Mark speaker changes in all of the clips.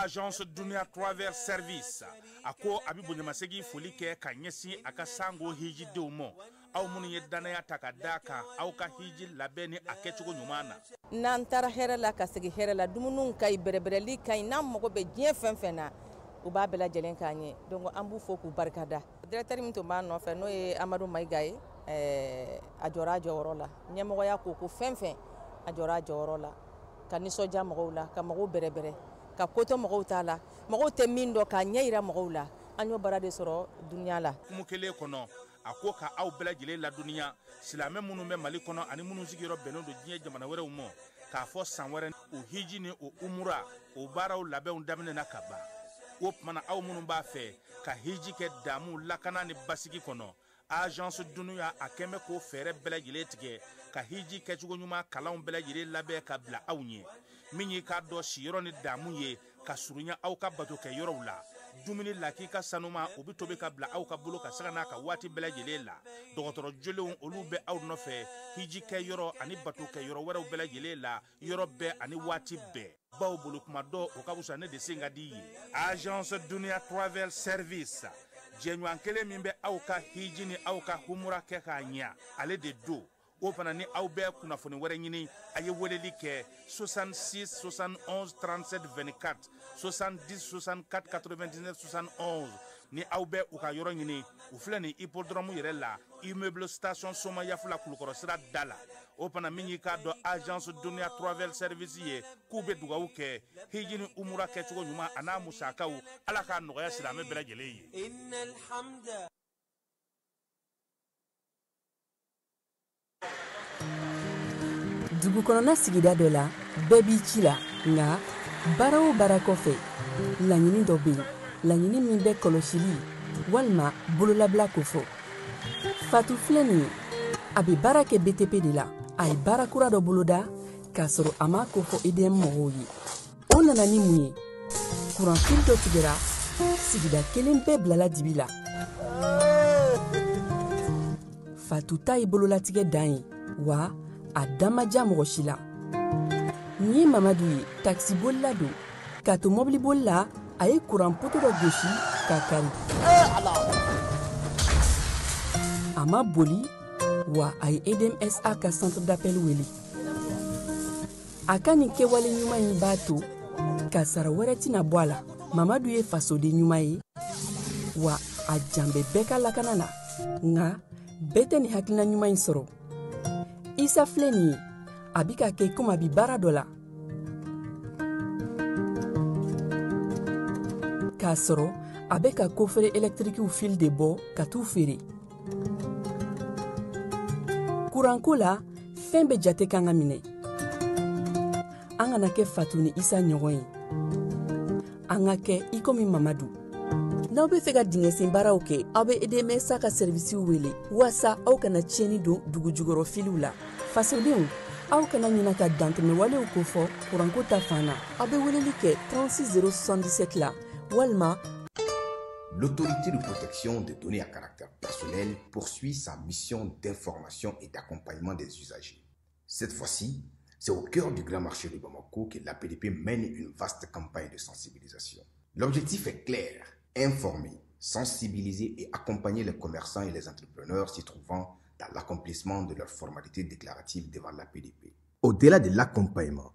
Speaker 1: Agence Dunia Travel Service ako abibu nyamasegi folike kanyesi akasango hiji deumo au munu yedana takadaka au ka hiji labeni akechugo nyumana
Speaker 2: nantara hera la kasegi hera la dumunun kay berebereli kay nam mogo be dien fenfena uba bela jelen kanye donc ambu foku barkada directeur min to man no fe no e Amadou Maïgaye ajora jorola nyemogo ya ko fenfen ajora jorola kaniso jamogo la kamago berebere ka koto mogo tala mogo te mindo ka nyeira mogo la anyo barade soro dunya la
Speaker 1: kumukele kono ako ka aw bela jele la dunya silame munu me mali kono ani munu sigiro beno do diye jamana were umo ka fo sanwere o hiji ni o umura o baraw labe on damne na kaba o mana aw munu ba fe ka hiji ke damu lakana ni basigi kono agence dunya akeme ko fere bela jele tige ka hiji ke chugo nyuma kala on bela jele labe ka bla awnye minyi ka do shiro ni damu ye ka surunya aw ka bato ke yoro la dumuni laki ka sanuma obi tobe ka bla aw ka bolo ka sagana ka wati bela jele la dogotoro jolewon olu be aw no fe hiji ke yoro ani bato ke yoro wera bela jele la yoro be ani wati be baw bolo kuma do o ka busa ne de singa di agence Dunia Travel Service jenwan kele mimbe aw ka hiji ni aw ka humura ke ka nya ale de do o fana ni aw bɛɛ kunnafoni wɛrɛ ɲini a ye weleli kɛ 66 71 37 24 70 64 99 71 ni aw bɛɛ u ka yɔrɔ ɲini u filɛ ni hippodrome yɛrɛ la immeuble station soma yafula kulukɔrɔ sira da la o fana min y'i k'a dɔn agence Dunia Travel Service ye k'u bɛ dugawu kɛ hiji ni umura kɛcogo ɲuman a n'a musakaw ala k'a nɔgɔya silamɛ bɛɛ lajɛlen ye.
Speaker 3: dugu kɔnɔna sigida dɔ la bɛɛ b'i ci la nga baara o baara kɔfɛ laɲini dɔ bɛ yen laɲini min bɛ kɔlɔsili walima bololabila ko fɔ Fatu filɛ nin ye a bɛ baara kɛ BTP de la a ye baara kura dɔ boloda k'a sɔrɔ a ma ko fɔ EDM mɔgɔw ye o nana ni mun ye kuranfili dɔ tigɛra sigida kelen bɛɛ bilala dibi la Fatu ta ye bololatigɛ dan ye wa a damaja mɔgɔ si la nin ye Mamadu ye taxi bolila don k'a to mɔbili bolila a ye kuran poto dɔ gosi k'a kari a ma boli wa a ye EDMSA ka centre d'appel wele a ka nin kɛwale ɲuman in b'a to ka sara wɛrɛ tɛna bɔ a la Mamadu ye fasoden ɲuman ye wa a jan bɛ bɛɛ ka lakana na nka bɛɛ tɛ nin hakilina ɲuman in sɔrɔ Isa filɛ nin ye a bi ka kɛ komi a bi baara dɔ la k'a sɔrɔ a bɛ ka kofere électrique fil de bɔ ka t'u feere kuranko la fɛn bɛ jate kan ka minɛ an kana kɛ Fatu ni Isa ɲɔgɔn ye an ka kɛ i komi Mamadu n'aw bɛ fɛ ka dingɛsen baaraw kɛ aw bɛ EDMSA ka servisiw wele walasa aw kana tiɲɛni don dugu jukɔrɔ filiw la fasodenw aw kana ɲina ka dantɛmɛ walew ko fɔ kuranko ta fan na aw bɛ weleli kɛ 36 077 la walima.
Speaker 4: L'autorité de protection des données à caractère personnel poursuit sa mission d'information et d'accompagnement des usagers. Cette fois-ci, c'est au cœur du grand marché de Bamako que l'APDP mène une vaste campagne de sensibilisation. L'objectif est clair: informer, sensibiliser et accompagner les commerçants et les entrepreneurs s'y trouvant dans l'accomplissement de leurs formalités déclaratives devant l'APDP. Au-delà de l'accompagnement,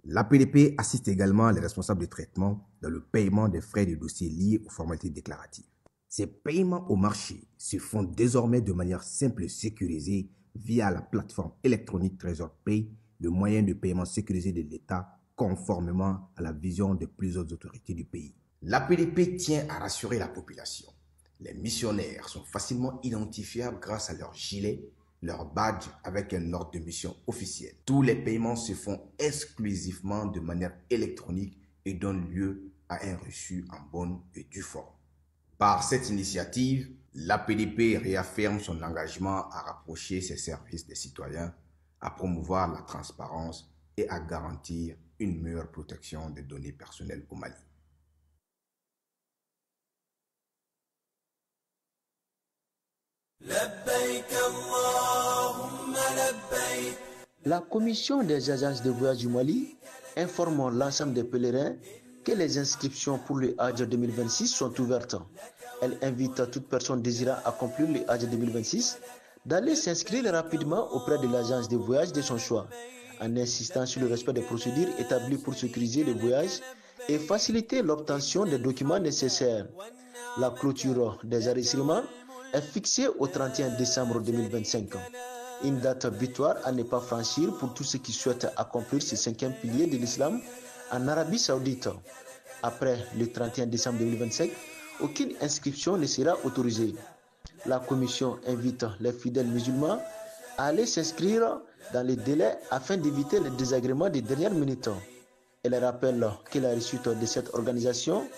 Speaker 4: l'APDP assiste également les responsables de traitement dans le paiement des frais de dossier liés aux formalités déclaratives. Ces paiements au marché se font désormais de manière simple et sécurisée via la plateforme électronique Trésor Pay, le moyen de paiement sécurisé de l'État conformément à la vision de plusieurs autorités du pays. L'APDP tient à rassurer la population. Les missionnaires sont facilement identifiables grâce à leur gilet, leur badge avec un ordre de mission officiel. Tous les paiements se font exclusivement de manière électronique et donnent lieu à un reçu en bonne et due forme. Par cette initiative, l'APDP réaffirme son engagement à rapprocher ses services des citoyens, à promouvoir la transparence et à garantir une meilleure protection des données personnelles au Mali.
Speaker 5: La commission des agences de voyage du Mali informe l'ensemble des pèlerins que les inscriptions pour le Hajj 2026 sont ouvertes. Elle invite toute personne désirant accomplir le Hajj 2026 d'aller s'inscrire rapidement auprès de l'agence de voyage de son choix, en insistant sur le respect des procédures établies pour sécuriser le voyage et faciliter l'obtention des documents nécessaires. La clôture des enregistrements est fixée au 31 décembre 2025. Une date butoir à ne pas franchir pour tous ceux qui souhaitent accomplir ce 5e pilier de l'islam en Arabie Saoudite. Après le 31 décembre 2025, aucune inscription ne sera autorisée. La commission invite les fidèles musulmans à aller s'inscrire dans les délais afin d'éviter les désagréments des dernières minutes. Elle rappelle que la réussite de cette organisation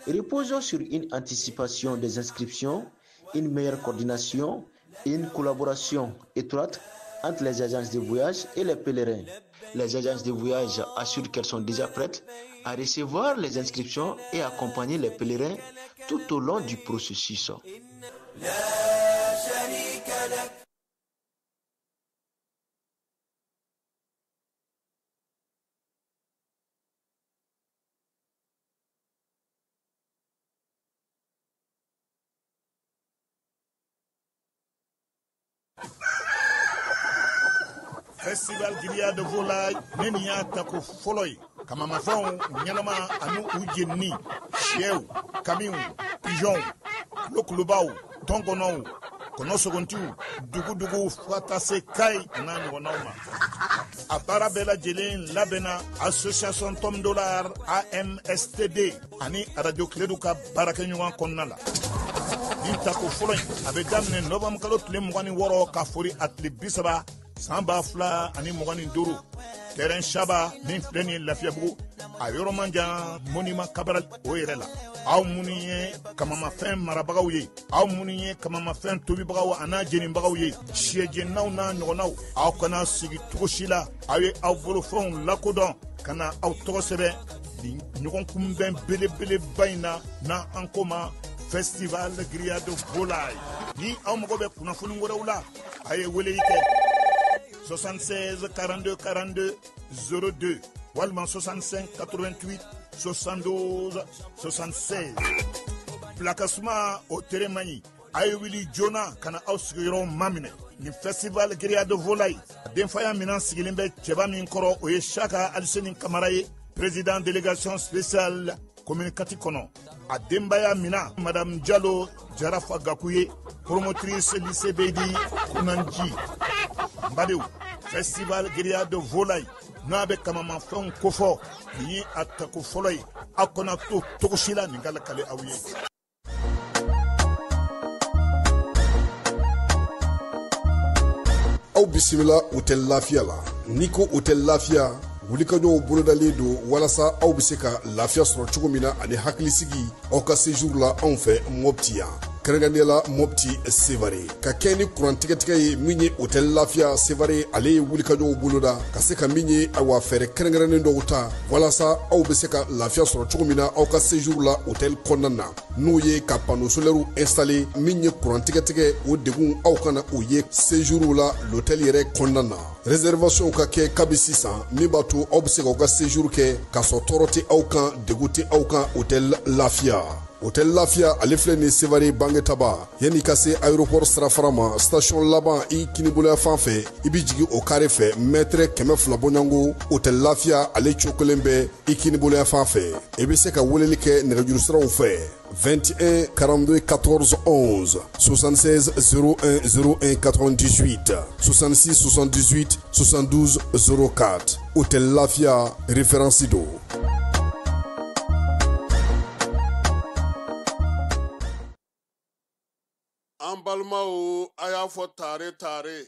Speaker 5: repose sur une anticipation des inscriptions, une meilleure coordination et une collaboration étroite entre les agences de voyage et les pèlerins. Les agences de voyage assurent qu'elles sont déjà prêtes à recevoir les inscriptions et accompagner les pèlerins tout au long du processus.
Speaker 1: Festival Giria de Volaille, Nenia Tako Foloi, Kamamafon, Yanama, Anou Oudjeni, Chieu, Kamiou, Pigeon, Lokulubao, Tongonou, Konosogontu, Dugu, Fatase Kai, Nan Wonoma. A Barabella Jelin, Labena, Association Tom Dollar, AMSTD, Ani Radio Kleduka, Barakanyuan Konala. Tako Foloi, avec Damne, Novam Kalot, Lemwani Woro, Kafuri, Atli Bisaba. Samba fla ani mogani duru terrain shaba min fleni lafiabu a yoromanja monima kabral oyerela aw muniye kamama fen marabagaw ye aw muniye kamama fen tobi bagaw ana jeni bagaw ye shieje naw na nyonaw aw kana sigi tushila awe aw bolo fon lakodon kana aw togosebe di nyogon kumben bele baina na ankoma festival Giria de Volaille ni aw mogobe kuna funu ngorawla aye wele yike 76 42 42 02 Walman 65 88 72 76 Placasma au Teremani Ayewili Jona kana ausgiro mamine ni festival Giria de Volaille Denfaya Minan Sigilimbe Chebami Nkoro Oye Shaka Aliseni Kamaraye président délégation spéciale communicatif kono a Dembaya Mina Madame Diallo Jarafa Gakuye promotrice lycée Bedi Kunanji Mbadeu Festival Giria de Volaille Nabe Kamama Fon Kofo Ni Atako Foloi Akona to Tokoshila Ningala Kale Aouye
Speaker 6: Au bisimila Hôtel Lafia la Niko Hôtel Lafia wulikajɔw bolodalen don walasa aw bɛ se ka lafiya sɔrɔ cogo min na ani hakilisigi aw ka séjour la anw fɛ Mopti yan kɛrɛnkɛrɛnnenya la Mopti Sevare ka kɛ ni kurantigɛtigɛ ye min ye Hôtel Lafia Sevare ale ye wulikajɔw boloda ka se ka min ye awa fɛɛrɛ kɛrɛnkɛrɛnnen dɔw ta walasa aw bɛ se ka lafiya sɔrɔ cogo min na aw ka séjour la hôtel kɔnɔna na n'o ye ka panneau solaire installé min ye kurantigɛtigɛ o degun aw kana o ye séjour la l'hôtel yɛrɛ kɔnɔna na réservation ka kɛ kabi sisan min b'a to aw bɛ se k'aw ka séjour kɛ k'a sɔrɔ tɔɔrɔ tɛ aw kan degun tɛ aw kan Hôtel Lafia. Hôtel Lafia ale filɛ nin Sevare Bangetaba yanni ka se aéroport sirafara ma station laban i kiniboloya fan fɛ i bi jigin o carré fɛ mètre 200 bɔɲango Hôtel Lafia ale cokolen bɛ i kiniboloya fan fɛ i bɛ se ka weleli kɛ nɛgɛjuru siraw fɛ 21 42 14 11 76 01 01 98 66 78 72 04 Hôtel Lafia référence do.
Speaker 7: an balimaw a y'a fɔ tare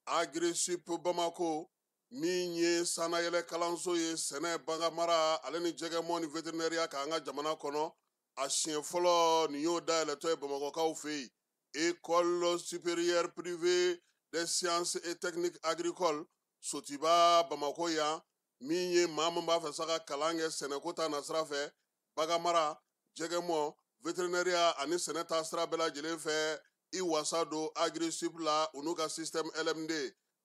Speaker 7: Agri-Sup Bamako min ye sanayɛlɛ kalanso ye sɛnɛ baganmara ale ni jɛgɛmɔ ni vétérinaire k'an ka jamana kɔnɔ a siɲɛ fɔlɔ nin y'o dayɛlɛtɔ ye Bamakɔkaw fɛ yen École supérieure privée des sciences et techniques agricoles Sotiba Bamako yan min ye maa min b'a fɛ sa ka kalan kɛ sɛnɛko ta nasira fɛ baganmara jɛgɛmɔ vétérinaire ani sɛnɛ ta sira bɛɛ lajɛlen fɛ i wasa don Agri-Sup la u n'u ka système LMD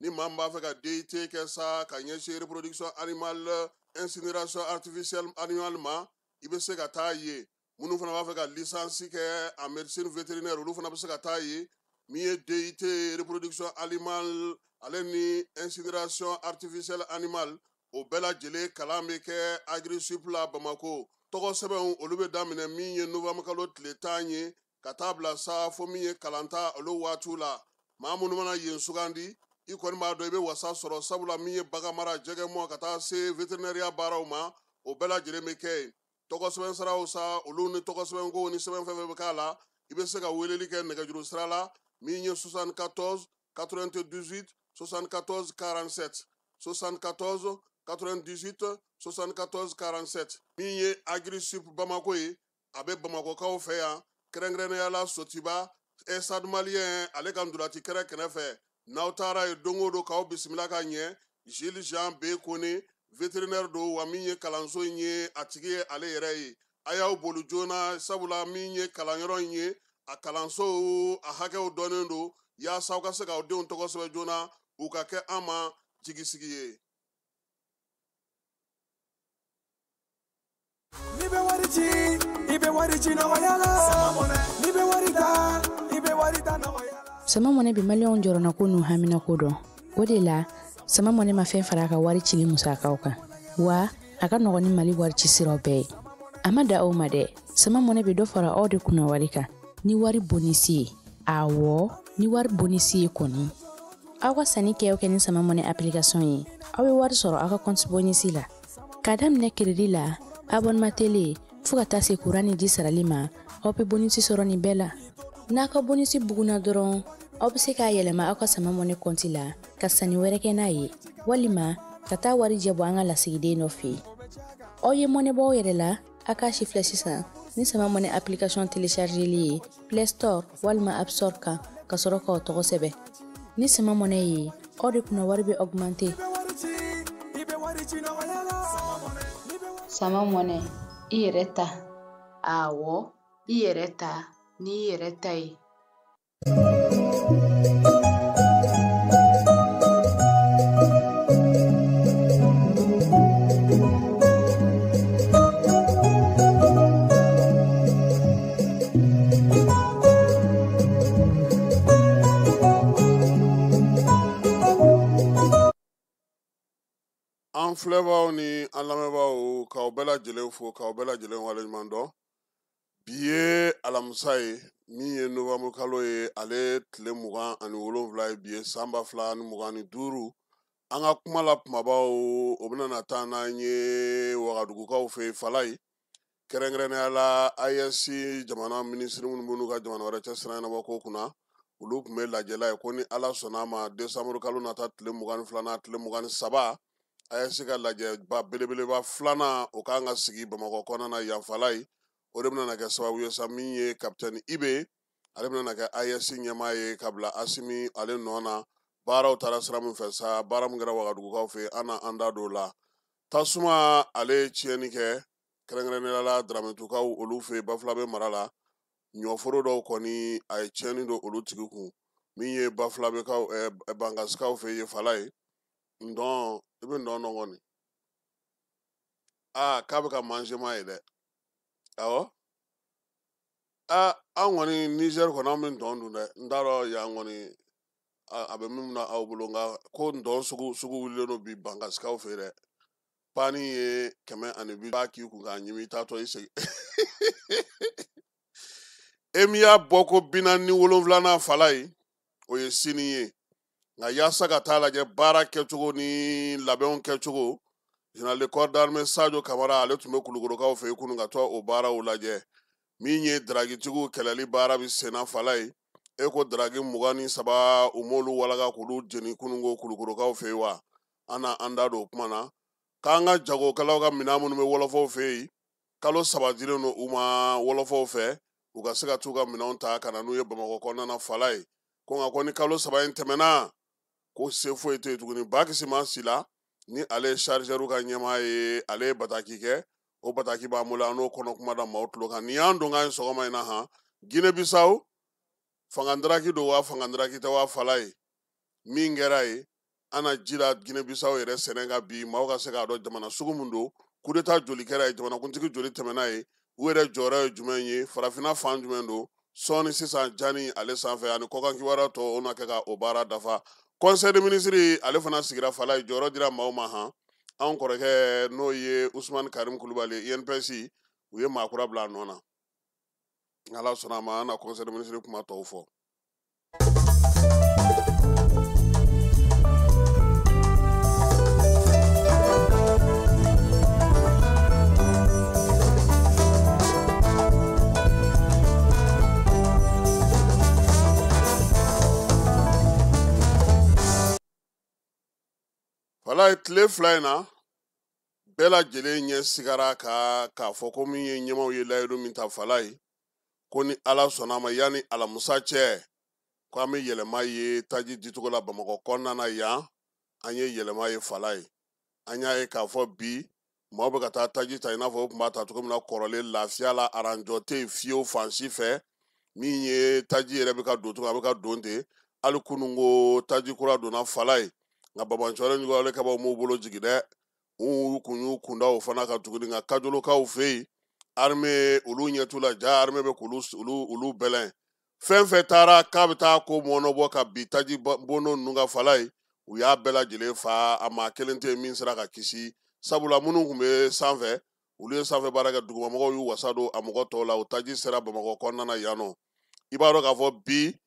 Speaker 7: ni maa min b'a fɛ ka DIT kɛ sa ka ɲɛsin reproduction animale incinération artificielle animale ma i bɛ se ka taa ye minnu fana b'a fɛ ka licence kɛ en médecine vétérinaire olu fana bɛ se ka taa ye min ye DIT reproduction animale ale ni incinération artificielle animale o bɛɛ lajɛlen kalan bɛ kɛ Agri-Sup la Bamako tɔgɔ sɛbɛnw olu bɛ daminɛ min ye novembre kalo tile 10 ye ka taa bila sa fo min ye kalanta olu waatiw la maa minnu mana yen sugandi i kɔni b'a dɔn i bɛ wasa sɔrɔ sabula min ye baganmara jɛgɛmɔ ka taa se vétérinaire baaraw ma o bɛɛ lajɛlen bɛ kɛ yen tɔgɔ sɛbɛn saraw sa olu ni tɔgɔ sɛbɛn ko ni sɛbɛn fɛn fɛn bɛ k'a la i bɛ se ka weleli kɛ nɛgɛjuru sira la min ye 74 98 74 47 74 98 74 47 min ye Agri-Sup Bamako ye a bɛ Bamakɔkaw fɛ yan kɛrɛnkɛrɛnnenya la Sotiba Stade Malien ale ka ndolati kɛrɛ kɛrɛfɛ n'aw taara ye don o don k'aw bisimila ka ɲɛ Jules Jean B Kone vétérinaire don wa min ye kalanso in ye a tigi ye ale yɛrɛ ye a y'aw boli joona sabula min ye kalanyɔrɔ in ye a kalanso a hakɛw dɔnnen don yaasa aw ka se k'aw denw tɔgɔ sɛbɛn joona u ka kɛ an ma jigisigi ye.
Speaker 8: Sama mɔnɛ bi maliyɛnw jɔrɔna ko n'u hamina ko dɔn o de la sama mɔnɛ ma fɛn fara a ka wari cili musakaw kan wa a ka nɔgɔn ni Mali wari ci siraw bɛɛ ye a ma da aw ma dɛ sama mɔnɛ bi dɔ fara aw de kunna wari kan ni wari bonisi ye awɔ ni wari bonisi ye kɔni aw ka sanni kɛ ni sama mɔnɛ application ye aw bɛ wari sɔrɔ aw ka compte bonisi la ka daminɛ crédit la abonnement télé fo ka taa se courant ni ji sarali ma aw bɛ bonisi sɔrɔ nin bɛɛ la n'a ka bonisi buguna dɔrɔn aw bɛ se k'a yɛlɛma aw ka sama mɔnɛ compte la ka sanni wɛrɛ kɛ n'a ye walima ka taa wari jɛ bɔ an ka lasigiden dɔ fɛ yen aw ye mɔnɛ bɔ aw yɛrɛ la a k'a sifilɛ sisan ni sama mɔnɛ application téléchargeli ye Play Store walima App Store kan ka sɔrɔ k'aw tɔgɔ sɛbɛn ni sama mɔnɛ ye aw de kunna wari bɛ augmenter
Speaker 9: sama mɔnɛ i yɛrɛ ta awɔ i yɛrɛ ta ni i yɛrɛ ta ye
Speaker 7: an filɛbaaw ni an lamɛnbaaw k'aw bɛɛ lajɛlen fo k'aw bɛɛ lajɛlen waleɲuman dɔn bi ye alamisa ye min ye novembre kalo ye ale tile 27 ye bi ye san 2025 an ka kuma la kumabaw o bɛna na taa n'an ye wagadugukaw fɛ Falaye kɛrɛnkɛrɛnnenya la AES jamana minisiri minnu b'u ka jamana wɛrɛ cɛ sira ɲɛnabɔ ko kunna olu tun bɛ lajɛla ye ko ni Ala sɔnna ma décembre kalo nata tile 22 n'a tile 23 AES ka lajɛba belebeleba filanan o kan ka sigi Bamakɔ kɔnɔna na yan Falaye o de bɛna kɛ sababu ye sa min ye capitaine Ibe ale bɛna kɛ AES ɲɛmaa ye ka bila Asimi ale nɔ na baaraw taara sira min fɛ sa baara min kɛra wagadugukaw fɛ an na an da don la tasuma ale tiɲɛni kɛ kɛrɛnkɛrɛnnenya la Darametukaw olu fɛ Bafulabe mara la ɲɔforo dɔw kɔni a ye tiɲɛni don olu tigi kun min ye Bafulabekaw Bangasikaw fɛ ye Falaye ndɔn i bɛ ndɔn dɔn kɔni k'a bɛ ka manjema ye dɛ awɔ an kɔni Niger kɔni an bɛ ndɔn dun dɛ n t'a dɔn yan kɔni a bɛ min na aw bolo nka ko ndɔn sugu wulilen don bi Bangasikaw fɛ dɛ pani ye 120 b'a k'i kun k'a ɲimi i t'atɔ i segin e min y'a bɔ ko 47 Falaye o ye sini ye nka yaasa ka taa lajɛ baara kɛcogo ni labɛnw kɛcogo général de corps d'armée Sadio Kamara ale tun bɛ Kulukorokaw fɛ yen kunun ka taa o baaraw lajɛ min ye daragitigiw kɛlɛli baara bɛ senna Falaye eko dragi mugani saba umolu walaga kulu jeni kunungo kulukorokaw fe wa ana anda do kuma na kanga jago kalaw ka minamu me wolofaw fe kalo saba dilen no uma wolofaw fe u ka se ka t'u ka minɛnw ta ka na n'u ye Bamakɔ kɔnɔna na fala ye ko nka ko ni kalo saba in tɛmɛna ko se foyi tɛ yen tuguni Bakisi Masila ni ale ye chargeur ka ɲɛmaa ye ale ye bataki kɛ o bataki b'an bolo an n'o kɔnɔ kuma da maaw tulo kan nin y'an don k'an ye sɔgɔma in na han Guinée Bissau fangandaraki do wa fangandaraki tɛ wa fala ye min kɛra ye ana ji la Guinée Bissau yɛrɛ sɛnɛ ka bi maaw ka se k'a dɔn jamana sugu min don coup d'état joli kɛra ye jamanakuntigi joli tɛmɛna ye u yɛrɛ jɔyɔrɔ ye jumɛn ye farafinna fan jumɛn don sɔɔni sisan jani ale sanfɛ ani kɔkan kibaruya tɔ o na kɛ ka o baara dafa conseil des ministres ale fana sigira fala ye jɔyɔrɔ dira maaw ma han anw kɔrɔkɛ n'o ye Usmane Karim Kulubali INPS u ye maakura bila a nɔ na ala sɔnna a ma an na conseil des ministres kuma tɔw fɔ. Fala ye tile fila in na bɛɛ lajɛlen ɲɛ sigara k'a fɔ ko min ye ɲɛmaw ye layidu min ta fala ye ko ni ala sɔnna a ma yanni alamusa cɛ ko an bɛ yɛlɛma ye taji dicogo la Bamakɔ kɔnɔna na yan an ye yɛlɛma ye fala ye an y'a ye k'a fɔ bi maaw bɛ ka taa taji ta i n'a fɔ u tun b'a ta cogo min na kɔrɔlen lafiya la aranjɔ tɛ yen fiyewu fan si fɛ min ye taji yɛrɛ bɛ ka don cogo a bɛ ka don ten hali kunun ko taji kura donna fala ye nka babancɔrɛ ɲugu ale kaba m'u bolo jigi dɛ u kun y'u kunda o fana ka tuguni nka kajolokaw fɛ yen armée olu ɲɛ t'u la ja armée bɛ k'olu bɛlɛn fɛn fɛn taara k'a bɛ taa ko mɔnɔbɔ ka bi taji bono ninnu ka fala ye u y'a bɛɛ lajɛlen fa a maa kelen tɛ yen min sera ka kisi sabula minnu tun bɛ sanfɛ olu ye sanfɛ baara kɛ dugumamɔgɔw y'u wasa don a mɔgɔ tɔw la o taji sera Bamakɔ kɔnɔna na yan nɔ i b'a dɔn k'a fɔ bi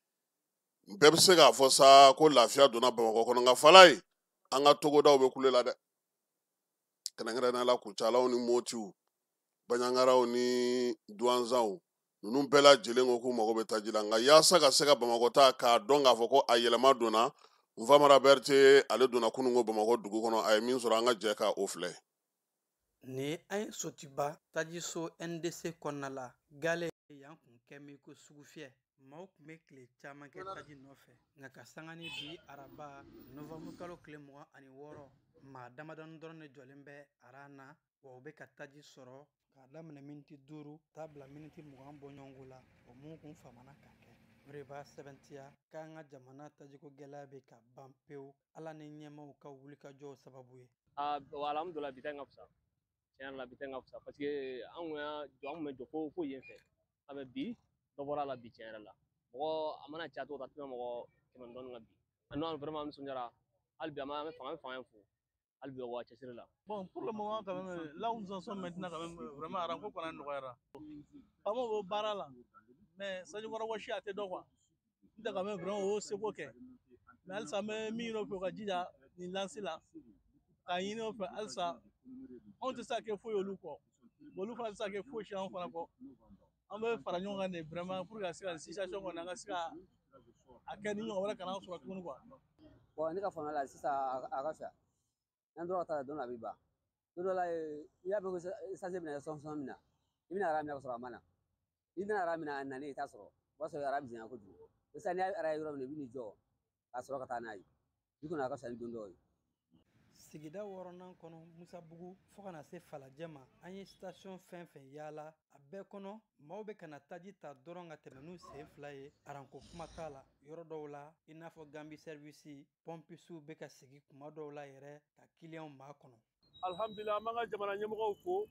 Speaker 7: bɛɛ bɛ se k'a fɔ sa ko lafiya donna Bamakɔ kɔnɔ nka fala ye an ka togodaw bɛ kule la dɛ kɛrɛnkɛrɛnnenya la Kucalaw ni Motiw Baɲangaraw ni Duwanzaw ninnu bɛɛ lajɛlen ko k'u mago bɛ taji la nka yaasa ka se ka Bamakɔ ta k'a dɔn k'a fɔ ko a yɛlɛma donna Nfamara Berete ale donna kunungo Bamakɔ dugu kɔnɔ a ye min sɔrɔ an ka jɛ ka o filɛ.
Speaker 10: Ni an ye Sotiba tajiso NDC kɔnɔna la gale yan kun kɛ min ko sugu fiyɛ maaw tun bɛ tile caman kɛ taji nɔfɛ nka ka sanga ni bi araba nɔvɛmburu kalo tile 26 maa damadɔni dɔrɔn de jɔlen bɛ aran na wa u bɛ ka taji sɔrɔ k'a daminɛ miniti 5 taa bila miniti 20 bɔ ɲɔgɔnko la o mun kun famana ka kɛ o de b'a sɛbɛntiya k'an ka jamana tajiko gɛlɛya bɛ ka ban pewu ala ni ɲɛmaw ka wulikajɔw sababu ye.
Speaker 11: Alhamdulillah bi ta ka fisa tiɲɛ la bi ta ka fisa parce que an kun bɛ jɔ fo yen fɛ a bɛ bi dɔ bɔra la bi tiɲɛ yɛrɛ la mɔgɔ a mana caya cogo ta tɛmɛ mɔgɔ 100 dɔɔnin ka bi an vraiment an nisɔndiyara hali bi an bɛ fanga fo hali bi waa cɛsiri la.
Speaker 12: Bon, pour le moment, quand même, là où nous en sommes maintenant, quand même, vraiment, Aranko qu'on a nɔgɔyara. Pas mal au bara là, mais ça ne va pas chier à tes doigts. Nous quand même vraiment au seko kɛ. Mais alsa me mi no pe ka jija ni lancer là. Ka yino pe alsa on te sa ke fo yolu kɔ. Bolu fana sa ke fo chian fana kɔ. An bɛ fara ɲɔgɔn kan de vraiment pour que se ka situation kɔni an ka se ka a kɛ ni ɲɔgɔn wɛrɛ kana sɔrɔ tuguni quoi.
Speaker 13: Bon, ne ka faamuya la sisan a ka fisa. N'an tora ka taa don a bɛ ban don dɔ la i y'a fɔ ko sanji bɛna kɛ sɔnsɔn min na i bɛna ara minɛ ka sɔrɔ a ma na i bɛna ara minɛ a nani i t'a sɔrɔ o b'a sɔrɔ ara bɛ janya kojugu sisan n'i ara ye yɔrɔ min na i bɛ n'i jɔ ka sɔrɔ ka taa n'a ye bi kɔni a ka fisa ni don dɔw ye.
Speaker 10: Sigida 6nan kɔnɔ Musabugu fo kana se Falajɛ ma an ye station fɛn fɛn yaala a bɛɛ kɔnɔ maaw bɛ kana taji ta dɔrɔn ka tɛmɛ n'u sen fila ye aranko kuma t'a la yɔrɔ dɔw la i n'a fɔ Gambi service pompisiw bɛ ka sigi kuma dɔw la yɛrɛ ka kiliyanw maa kɔnɔ.
Speaker 14: Alhamdulillah an b'an ka jamana ɲɛmɔgɔw fo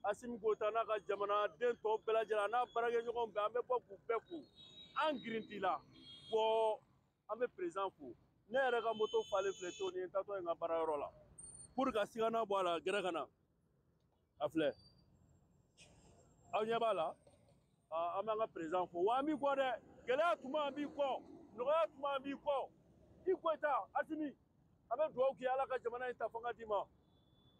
Speaker 14: Asimi Gota n'a ka jamanaden tɔw bɛɛ lajɛlen a n'a baarakɛɲɔgɔnw bɛɛ an bɛ bɔ k'u bɛɛ fo an girinti la fɔ an bɛ président fo ne yɛrɛ ka moto falen filɛ toni n taatɔ n ka baarayɔrɔ la pour ka sigana bɔ a la gɛrɛ ka na a filɛ aw ɲɛ b'a la an b'an ka président fo wa an b'i kɔ dɛ gɛlɛya tuma an b'i kɔ nɔgɔya tuma an b'i kɔ i Goyita Asimi an bɛ dugawu kɛ ala ka jamana in ta fanga d'i ma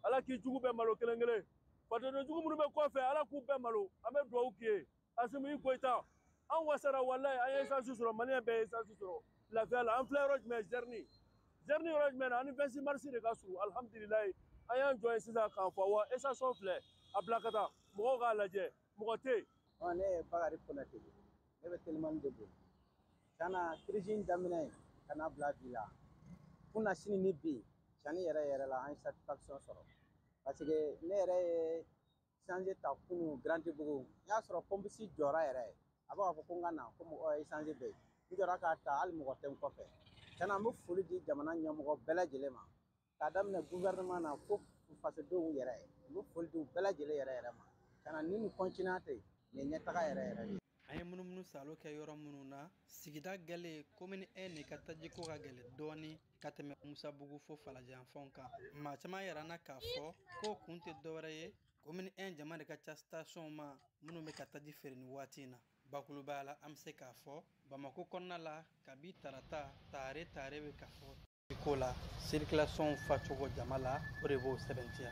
Speaker 14: ala k'i jugu bɛɛ malo kelen kelen patron jugu minnu bɛ kɔfɛ ala k'u bɛɛ malo an bɛ dugawu kɛ Asimi i Goyita an wasara wallahi an ye essence sɔrɔ maliyɛn bɛɛ ye essence sɔrɔ lafiya la an filɛ yɔrɔ jumɛn Zerni yɔrɔ jumɛn na ani 26 mars de ka surun alhamdulilayi an y'an jɔ yen sisan k'a fɔ wa essence filɛ a bila ka taa mɔgɔw k'a lajɛ mɔgɔ tɛ yen.
Speaker 15: Ne ye Bakari Konate ne bɛ Telimani de bolo kana crise in daminɛ ka n'a bila bi la kunna sini ni bi cani yɛrɛ la an ye satisfaction sɔrɔ parce que ne yɛrɛ ye changer ta kunu Grand Bugu n y'a sɔrɔ pompisi jɔra yɛrɛ a b'a fɔ ko n ka na ko mɔgɔ ye changer bɛɛ n jɔra k'a ta hali mɔgɔ tɛ n kɔfɛ cɛna an bɛ foli di jamana ɲɛmɔgɔ bɛɛ lajɛlen ma k'a daminɛ gouvernement na fo fasodenw yɛrɛ n bɛ foli di u bɛɛ lajɛlen yɛrɛ ma cɛna ni nin continuer ten nin ye ɲɛtaga yɛrɛ de.
Speaker 10: An ye munumunu salo kɛ yɔrɔ minnu na sigida gɛlɛ commune 1 ni ka tajiko ka gɛlɛ dɔɔni ka tɛmɛ Musabugu fo Falajanfanw kan maa caman yɛrɛ na k'a fɔ ko kun tɛ dɔwɛrɛ ye commune 1 jama de ka ca station ma minnu bɛ ka taji feere ni waati in na bakurubaya la an bɛ se k'a fɔ Bamako kɔnɔna la kabi tarata tare bɛ ka fɔ ko la circulation facogo jama la o de b'o sɛbɛntiya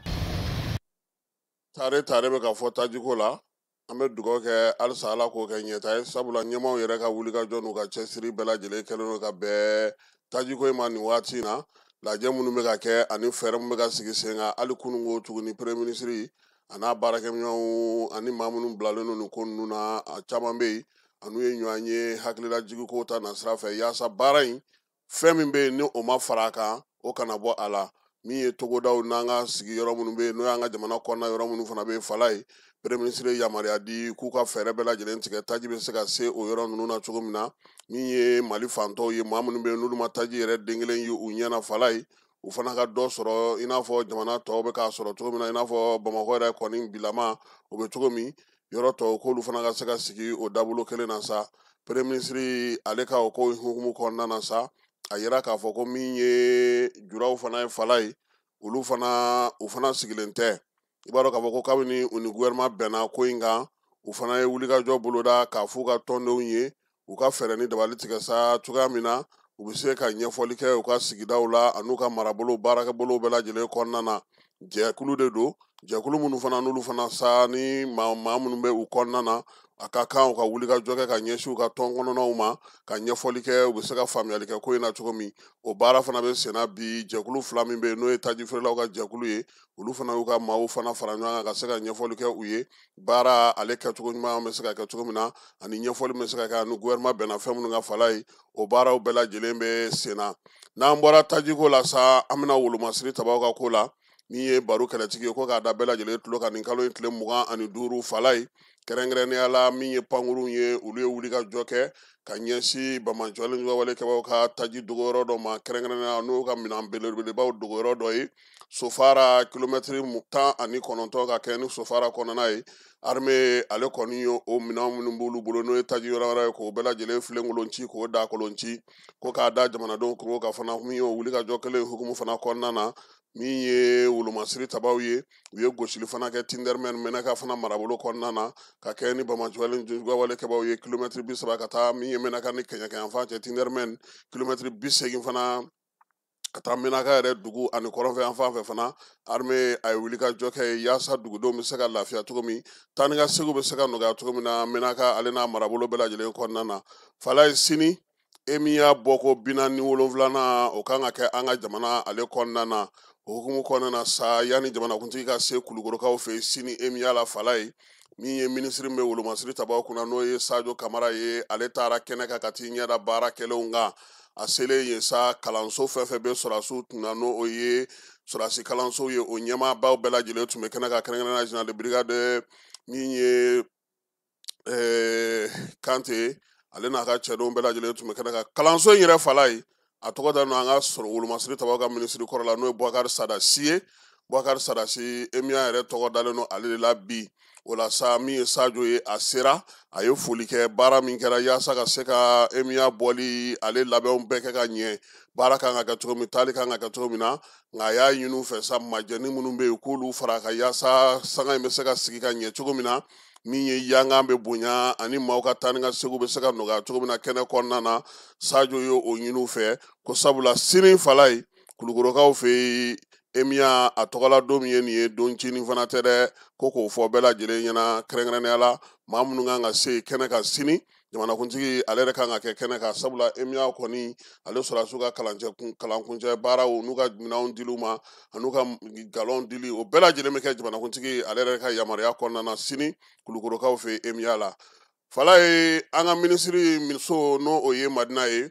Speaker 7: tare bɛ ka fɔ tajiko la an bɛ dugawu kɛ halisa Ala k'o kɛ ɲɛta ye sabula ɲɛmaw yɛrɛ ka wulikajɔ n'u ka cɛsiri bɛɛ lajɛlen kɛlen don ka bɛn tajiko in ma nin waati in na lajɛ minnu bɛ ka kɛ ani fɛɛrɛ min bɛ ka sigi sen kan hali kununko tuguni premier ministre a n'a baarakɛminɛnw ani maa minnu bilalen don nin ko ninnu na a caman bɛ yen anu ye ɲɔgɔn ye hakililajigiko ta nasira fɛ yaasa baara in fɛn min bɛ yen ni o ma fara a kan o kana bɔ a la min ye togodaw n'an ka sigiyɔrɔ minnu bɛ yen n'o y'an ka jamana kɔnɔna yɔrɔ minnu fana bɛ yen fala ye premier ministre yamaruya di k'u ka fɛɛrɛ bɛɛ lajɛlen tigɛ taji bɛ se ka se o yɔrɔ ninnu na cogo min na min ye Mali fantɔw ye maa minnu bɛ yen n'olu ma taji yɛrɛ den kelen ye u ɲɛna fala ye u fana ka dɔ sɔrɔ i n'a fɔ jamana tɔw bɛ k'a sɔrɔ cogo min na i n'a fɔ Bamakɔ yɛrɛ kɔni bilama o bɛ cogo min yɔrɔ tɔw k'olu fana ka se ka sigi o dabolo kelen na sa premier ministre ale ka o ko hukumu kɔnɔna na sa a yira k'a fɔ ko min ye juraw fana ye fala ye olu fana sigilen tɛ i b'a dɔn k'a fɔ ko kabini u ni gouvernement bɛnna ko in kan u fana ye wulikajɔ boloda k'a f'u ka tɔndenw ye u ka fɛɛrɛ ni dabali tigɛ sa cogoya min na u bɛ se ka ɲɛfɔli kɛ u ka sigidaw la an'u ka marabolo baarakɛbolo bɛɛ lajɛlen kɔnɔna na jɛkulu de don jɛkulu minnu fana n'olu fana sa ni maa minnu bɛ u kɔnɔna na a ka kan u ka wulikajɔ kɛ ka ɲɛsin u ka tɔn kɔnɔnaw ma ka ɲɛfɔli kɛ u bɛ se ka faamuyali kɛ ko in na cogo min o baara fana bɛ senna bi jɛkulu fila min bɛ yen n'o ye taji feerelaw ka jɛkulu ye olu fana y'u ka maaw fana fara ɲɔgɔn kan ka se ka ɲɛfɔli kɛ u ye baara ale kɛcogo ɲuman bɛ se ka kɛ cogo min na ani ɲɛfɔli bɛ se ka kɛ ani gouvernement bɛnna fɛn minnu ka fala ye o baaraw bɛɛ lajɛlen bɛ senna n'an bɔra tajiko la sa an bɛna wolomasiri tabaw ka ko la min ye baro kɛlɛtigi ye ko k'a da bɛɛ lajɛlen tulo kan nin kalo in tile 25 fala ye kɛrɛnkɛrɛnnenya la min ye pankurunw ye olu ye wulikajɔ kɛ ka ɲɛsin Bamajɔlen walekɛbaw ka taji dogoyɔrɔ dɔ ma kɛrɛnkɛrɛnnenya n'o ka minɛn belebelebaw dogoyɔrɔ dɔ ye Sofara kilomɛtiri 19 ka kɛ ni Sofara kɔnɔna ye armée ale kɔni ye o minɛn minnu b'olu bolo n'o ye taji yɔrɔ wɛrɛ ye k'o bɛɛ lajɛlen filenkolonci k'o da kolonci ko k'a da jamanadenw kungo ka fana min ye o wulikajɔ kelen hukumu fana kɔnɔna na min ye wolomasiri tabaw ye u ye gosili fana kɛ Tindermen Menaka fana marabolo kɔnɔna na ka kɛ ni Bamajɔlen walekɛbaw ye kilomɛtiri 30 ka taa min ye Menaka ni Kɛɲɛkɛyanfan cɛ Tindermen kilomɛtiri 80 fana ka taa Menaka yɛrɛ dugu ani kɔrɔnfɛ yan fan fɛ fana armée a ye wulikajɔ kɛ yaasa dugudenw bɛ se ka lafiya cogo min taa ni ka segu bɛ se ka nɔgɔya cogo min na Menaka ale n'a marabolo bɛɛ lajɛlen kɔnɔna na fala ye sini e min y'a bɔ ko 47nan o kan ka kɛ an ka jamana ale kɔnɔna na o hukumu kɔnɔna na sa yanni jamanakuntigi ka se Kulukorokaw fɛ sini e min y'a la fala ye min ye ministre bɛ wolomasiri tabaw kunna n'o ye Sadio Kamara ye ale taara kɛnɛ kan ka t'i ɲɛda baara kɛlenw kan a selen yen sa kalanso fɛn fɛn bɛ sɔrɔdasiw kunna n'o ye sɔrɔdasi kalanso ye o ɲɛmaabaw bɛɛ lajɛlen tun bɛ kɛnɛ kan kɛrɛnkɛrɛnnenya général de brigade min ye Kante ale n'a ka cɛdenw bɛɛ lajɛlen tun bɛ kɛnɛ kan kalanso in yɛrɛ fala ye a tɔgɔ da n'an ka wolomasiri tabaw ka ministre kɔrɔ la n'o ye Boubacar Sadasi ye Boubacar Sadasi Emiya yɛrɛ tɔgɔ dalen don ale de la bi o la sa min ye Sadio ye a sera a ye foli kɛ baara min kɛra yaasa ka se ka Emiya bɔli ale labɛnw bɛɛ kɛ ka ɲɛ baara kan ka kɛ cogo min taali kan ka kɛ cogo min na nka a y'a ɲini u fɛ sa majɛni minnu bɛ yen k'olu fara a kan yaasa sanga in bɛ se ka sigi ka ɲɛ cogo min na min ye yangan bɛ bonya ani maaw ka taa ni ka segu bɛ se ka nɔgɔya cogo min na kɛnɛ kɔnɔna na Sadio ye o ɲini u fɛ ko sabula sini fala ye Kulukorokaw fɛ emiya a tɔgɔla don min ye nin ye don cinin fana tɛ dɛ ko k'o fɔ bɛɛ lajɛlen ɲɛna kɛrɛnkɛrɛnnenya la maa minnu kan ka se kɛnɛ kan sini jamanakuntigi ale yɛrɛ kan ka kɛ kɛnɛ kan sabula emiya kɔni ale sɔrɔsiw ka kalankuncɛ baaraw n'u ka minɛnw dil'u ma an'u ka galɔnw dili o bɛɛ lajɛlen bɛ kɛ jamanakuntigi ale yɛrɛ ka yamaruya kɔnɔna na sini kulukorokaw fɛ emiya la fala ye an ka minisiri miso n'o o ye madina ye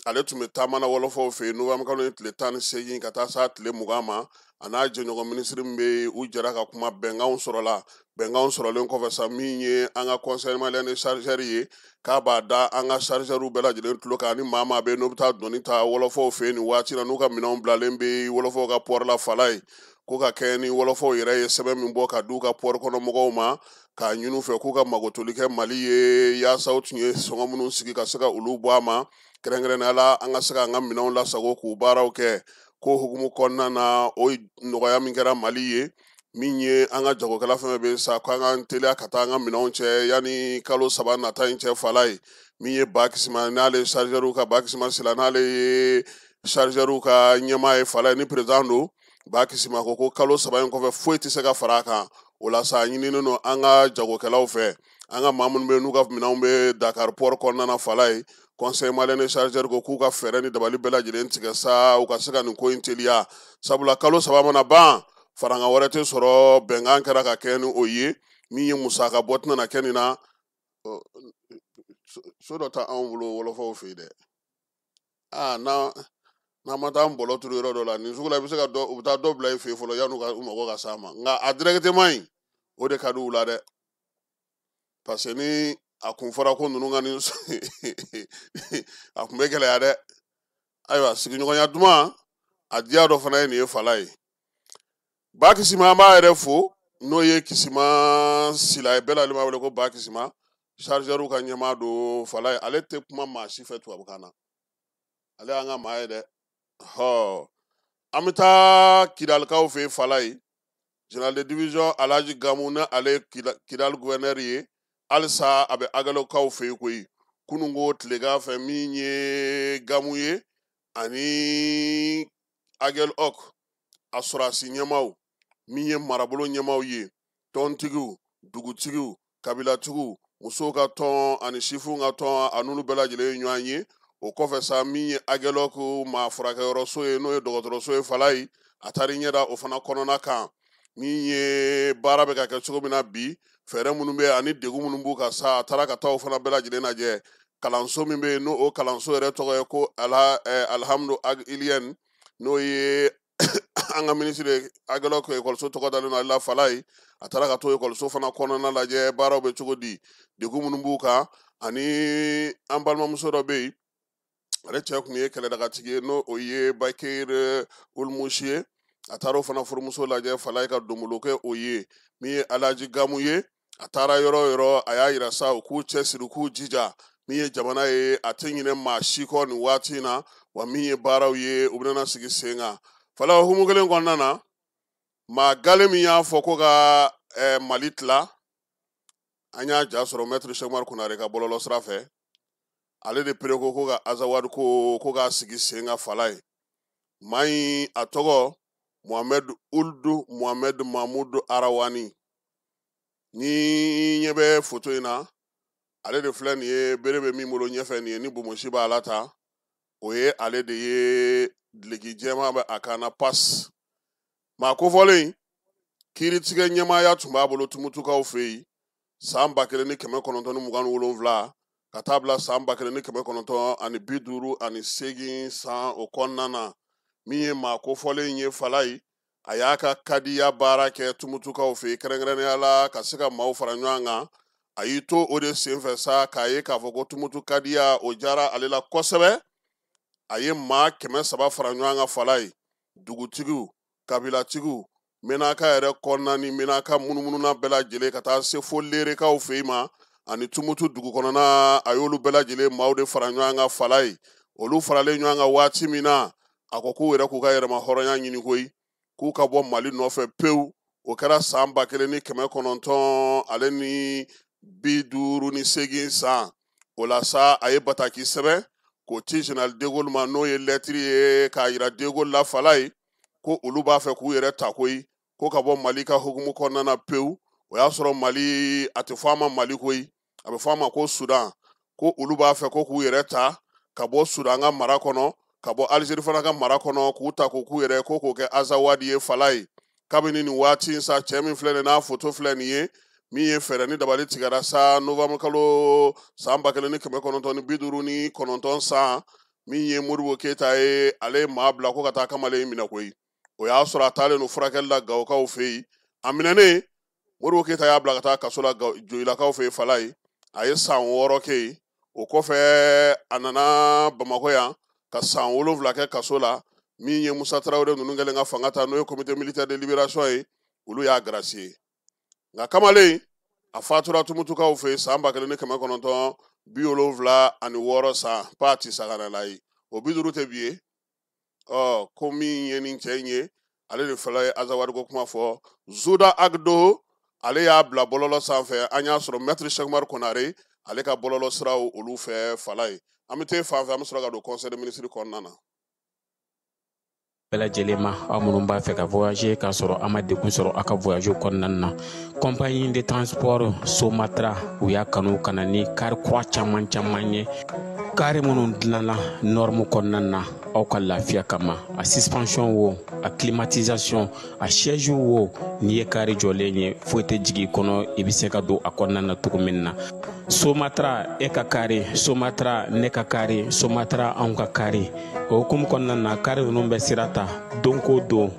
Speaker 7: ale tun bɛ taamana wɔlɔfɔw fɛ yen novembre kalo tile 18 ka taa sa tile 20 ma a n'a jɛɲɔgɔn minisiri min bɛ u jɛra ka kuma bɛnkanw sɔrɔla bɛnkanw sɔrɔlen kɔfɛ sa min ye an ka conseil malien de chargeur ye k'a b'a da an ka chargeurs bɛɛ lajɛlen tulo kan ni maa maa bɛ yen n'u bɛ taa dɔnni ta wɔlɔfɔw fɛ yen nin waati la n'u ka minɛnw bilalen bɛ wɔlɔfɔw ka pɔri la fala ye ko ka kɛ ni wɔlɔfɔw yɛrɛ ye sɛbɛn min bɔ ka di u ka pɔri kɔnɔ mɔgɔw ma k'a ɲini u fɛ k'u ka magotoli kɛ mali ye yaasa u tun ye sɔngɔ minnu sigi ka se ka olu bɔ a ma kɛrɛnkɛrɛnnenya la an ka se ka an ka minɛnw lasago k'u baaraw kɛ ko hukumu kɔnɔna na o nɔgɔya min kɛra mali ye min ye an ka jagokɛla fɛn bɛ sa ko an ka teliya ka taa an ka minɛnw cɛ yanni kalo 3 nata in cɛ fala ye min ye ba kisima n'ale chargeur ka ba kisima sila n'ale ye chargeur ka ɲɛmaa ye fala ye ni président don ba kisima ko kalo 3 in kɔfɛ foyi tɛ se ka fara a kan o la sa ɲininen don an ka jagokɛlaw fɛ an ka maa minnu bɛ n'u ka minɛnw bɛ Dakar port kɔnɔna na fala ye conseil malien de chargeur ko k'u ka fɛɛrɛ ni dabali bɛɛ lajɛlen tigɛ sa u ka se ka nin ko in teliya sabula kalo 3 mana ban faranga wɛrɛ tɛ sɔrɔ bɛnkan kɛra ka kɛ ni o ye min ye musaka bɔ tɛna kɛ nin na so dɔ ta anw bolo wɔlɔfɔw fɛ yen dɛ n'a ma taa an bɔlɔ turu yɔrɔ dɔ la nin sugu la i bɛ se ka u bɛ taa dɔ bila i fɛ yen fɔlɔ yan'u ka u mago ka s'a ma nka a directement in o de ka di u la dɛ parce que ni a kun fɔra ko ninnu ka nin a kun bɛ gɛlɛya dɛ ayiwa sigiɲɔgɔnya duman a diya dɔ fana ye nin ye fala ye ba kisima an b'a yɛrɛ fo n'o ye kisima sila ye bɛɛ la b'a wele ko ba kisima chargeur ka ɲɛmaa don fala ye ale tɛ kuma maa si fɛ tubabukan na ale y'an ka maa ye dɛ an bɛ taa kidalikaw fɛ fala ye général de division Alhaji Gamu ne ale kidal gouverneur ye halisa a bɛ agalokaw fɛ yen koyi kununko tilegan fɛ min ye Gamu ye ani agel ok a sɔrɔsi ɲɛmaaw min ye marabolo ɲɛmaaw ye tɔntigiw dugutigiw kabilatigiw musow ka tɔn ani sifuw ka tɔn a n'olu bɛɛ lajɛlen ye ɲɔgɔn ye o kɔfɛ sa min ye agɛlɔk maa furakɛyɔrɔso ye n'o ye dɔgɔtɔrɔso ye fala ye a taara ɲɛda o fana kɔnɔna kan min ye baara bɛ ka kɛ cogo min na bi fɛɛrɛ minnu bɛ ani degun minnu b'u kan sa a taara ka taa o fana bɛɛ lajɛlen lajɛ kalanso min bɛ yen n'o o kalanso yɛrɛ tɔgɔ ye ko alhamdu iliyɛn n'o ye an ka minisiri agɛlɔk ekɔliso tɔgɔ dalen don ale la fala ye a taara ka to ekɔliso fana kɔnɔna lajɛ baaraw bɛ cogo di degun minnu b'u kan ani an balimamuso dɔ bɛ yen ale cɛ kun ye kɛlɛdagatigi ye n'o o ye Bakir Ulmushi ye a taara o fana furumuso lajɛ fala ye ka donbolo kɛ o ye min ye Alhaji Gamu ye a taara yɔrɔ o yɔrɔ a y'a yira sa u k'u cɛsiri k'u jija min ye jamana ye a tɛ ɲinɛ maa si kɔ nin waati in na wa min ye baaraw ye u bɛna sigi sen kan fala hukumu kelen kɔnɔna na maa gale min y'a fɔ ko ka Mali tila an y'a ja sɔrɔ maître Cheikh Umar Konare ka bɔlɔlɔ sira fɛ ale de pere ko ka Azawad ko k'a sigi sen kan fala ye maa in a tɔgɔ Mohamed Uldu Mohamed Mahmudu Arawani ni ɲɛ bɛ foto in na ale de filɛ nin ye bere bɛ min bolo ɲɛfɛ nin ye ni bomosi b'a la ta o ye ale de ye dileki jɛma bɛ a kan na passe maa kofɔlen kiiritigɛ ɲɛmaaya tun b'a bolo tumutukaw fɛ yen san 1927 ka taa bila san 1958 san o kɔnɔna na min ye maa kofɔlen ye fala ye a y'a ka kadiya baara kɛ tumutukaw fɛ yen kɛrɛnkɛrɛnnenya la ka se ka maaw fara ɲɔgɔn kan a y'i to o de senfɛ sa k'a ye k'a fɔ ko tumutu kadiya o diyara ale la kosɛbɛ a ye maa 300 fara ɲɔgɔn kan fala ye dugutigiw kabilatigiw menaka yɛrɛ kɔnɔna ni menaka munumununa bɛɛ lajɛlen ka taa se fo leerekaw fɛ yen ma ani tumutu dugu kɔnɔna a y'olu bɛɛ lajɛlen maaw de fara ɲɔgɔn kan fala ye olu faralen ɲɔgɔn kan waati min na a ko k'u yɛrɛ k'u ka yɛrɛma hɔrɔnya ɲini koyi k'u ka bɔ Mali nɔfɛ pewu o kɛra san 1958 san o la sa a ye bataki sɛbɛn k'o ci général de Gaulle ma n'o ye lɛtiri ye k'a yira de Gaulle la fala ye ko olu b'a fɛ k'u yɛrɛ ta koyi ko ka bɔ Mali ka hukumu kɔnɔna na pewu. O y'a sɔrɔ Mali a tɛ fɔ a ma Mali koyi, a bɛ fɔ a ma ko Sudan, ko olu b'a fɛ ko k'u yɛrɛ ta ka bɔ Sudan ka mara kɔnɔ, ka bɔ Algérie fana ka mara kɔnɔ, k'u ta k'u yɛrɛ ko k'o kɛ Azawadi ye Fala ye. Kabini nin waati in sa, cɛ min filɛ nin n'a foto filɛ nin ye, min ye fɛɛrɛ ni dabali tigɛra sa novembre kalo san 1959 san, min ye Modibo Keyita ye, ale ye maa bila ko ka taa kamalen minɛ koyi. O y'a sɔrɔ a taalen no furakɛli la Gawokaw fɛ yen. A minɛnen, Modibo Keyita y'a bila ka taa kaso la Joyilakaw fɛ yen Fala ye. A ye san 6 kɛ yen. O kɔfɛ a nana Bamakɔ yan ka san 7 kɛ kaso la. Min ye Musa Tarawele ninnu kɛlen ka fanga ta n'o ye comité militaire de libération ye, olu y'a gracier. Nka kamalen a fatura Tumutukaw fɛ yen san 1976 san Pati Saganala ye. O 50 tɛ bi ye. Ko min ye nin cɛ in ye, ale de Fala ye Azawadi ko kuma fɔ. Zuda Agdo ale y'a bila bɔlɔlɔ sanfɛ. An y'a sɔrɔ Maître Cheikh Umaru Konare ale ka bɔlɔlɔ siraw olu fɛ Fala ye. An bɛ t'e fan fɛ, an bɛ sɔrɔ ka don conseil des ministres kɔnɔna na.
Speaker 16: bɛɛ lajɛlen ma aw minnu b'a fɛ ka voyager k'a sɔrɔ a ma degun sɔrɔ a ka voyage kɔnɔna na. Compagnie de transport Somatra u y'a kanu ka na ni kari kura caman ye. Kari minnu dilanna norme kɔnɔna na aw ka lafiya kama. A suspension wo, a climatisation, a siège wo, n'i ye kari jɔlen ye foyi tɛ jigin kɔnɔ, i bɛ se ka don a kɔnɔna na cogo min na. Somatra e ka kari, Somatra ne ka kari, Somatra anw ka kari. O hukumu kɔnɔna na kari ninnu bɛ sira ta don ko don.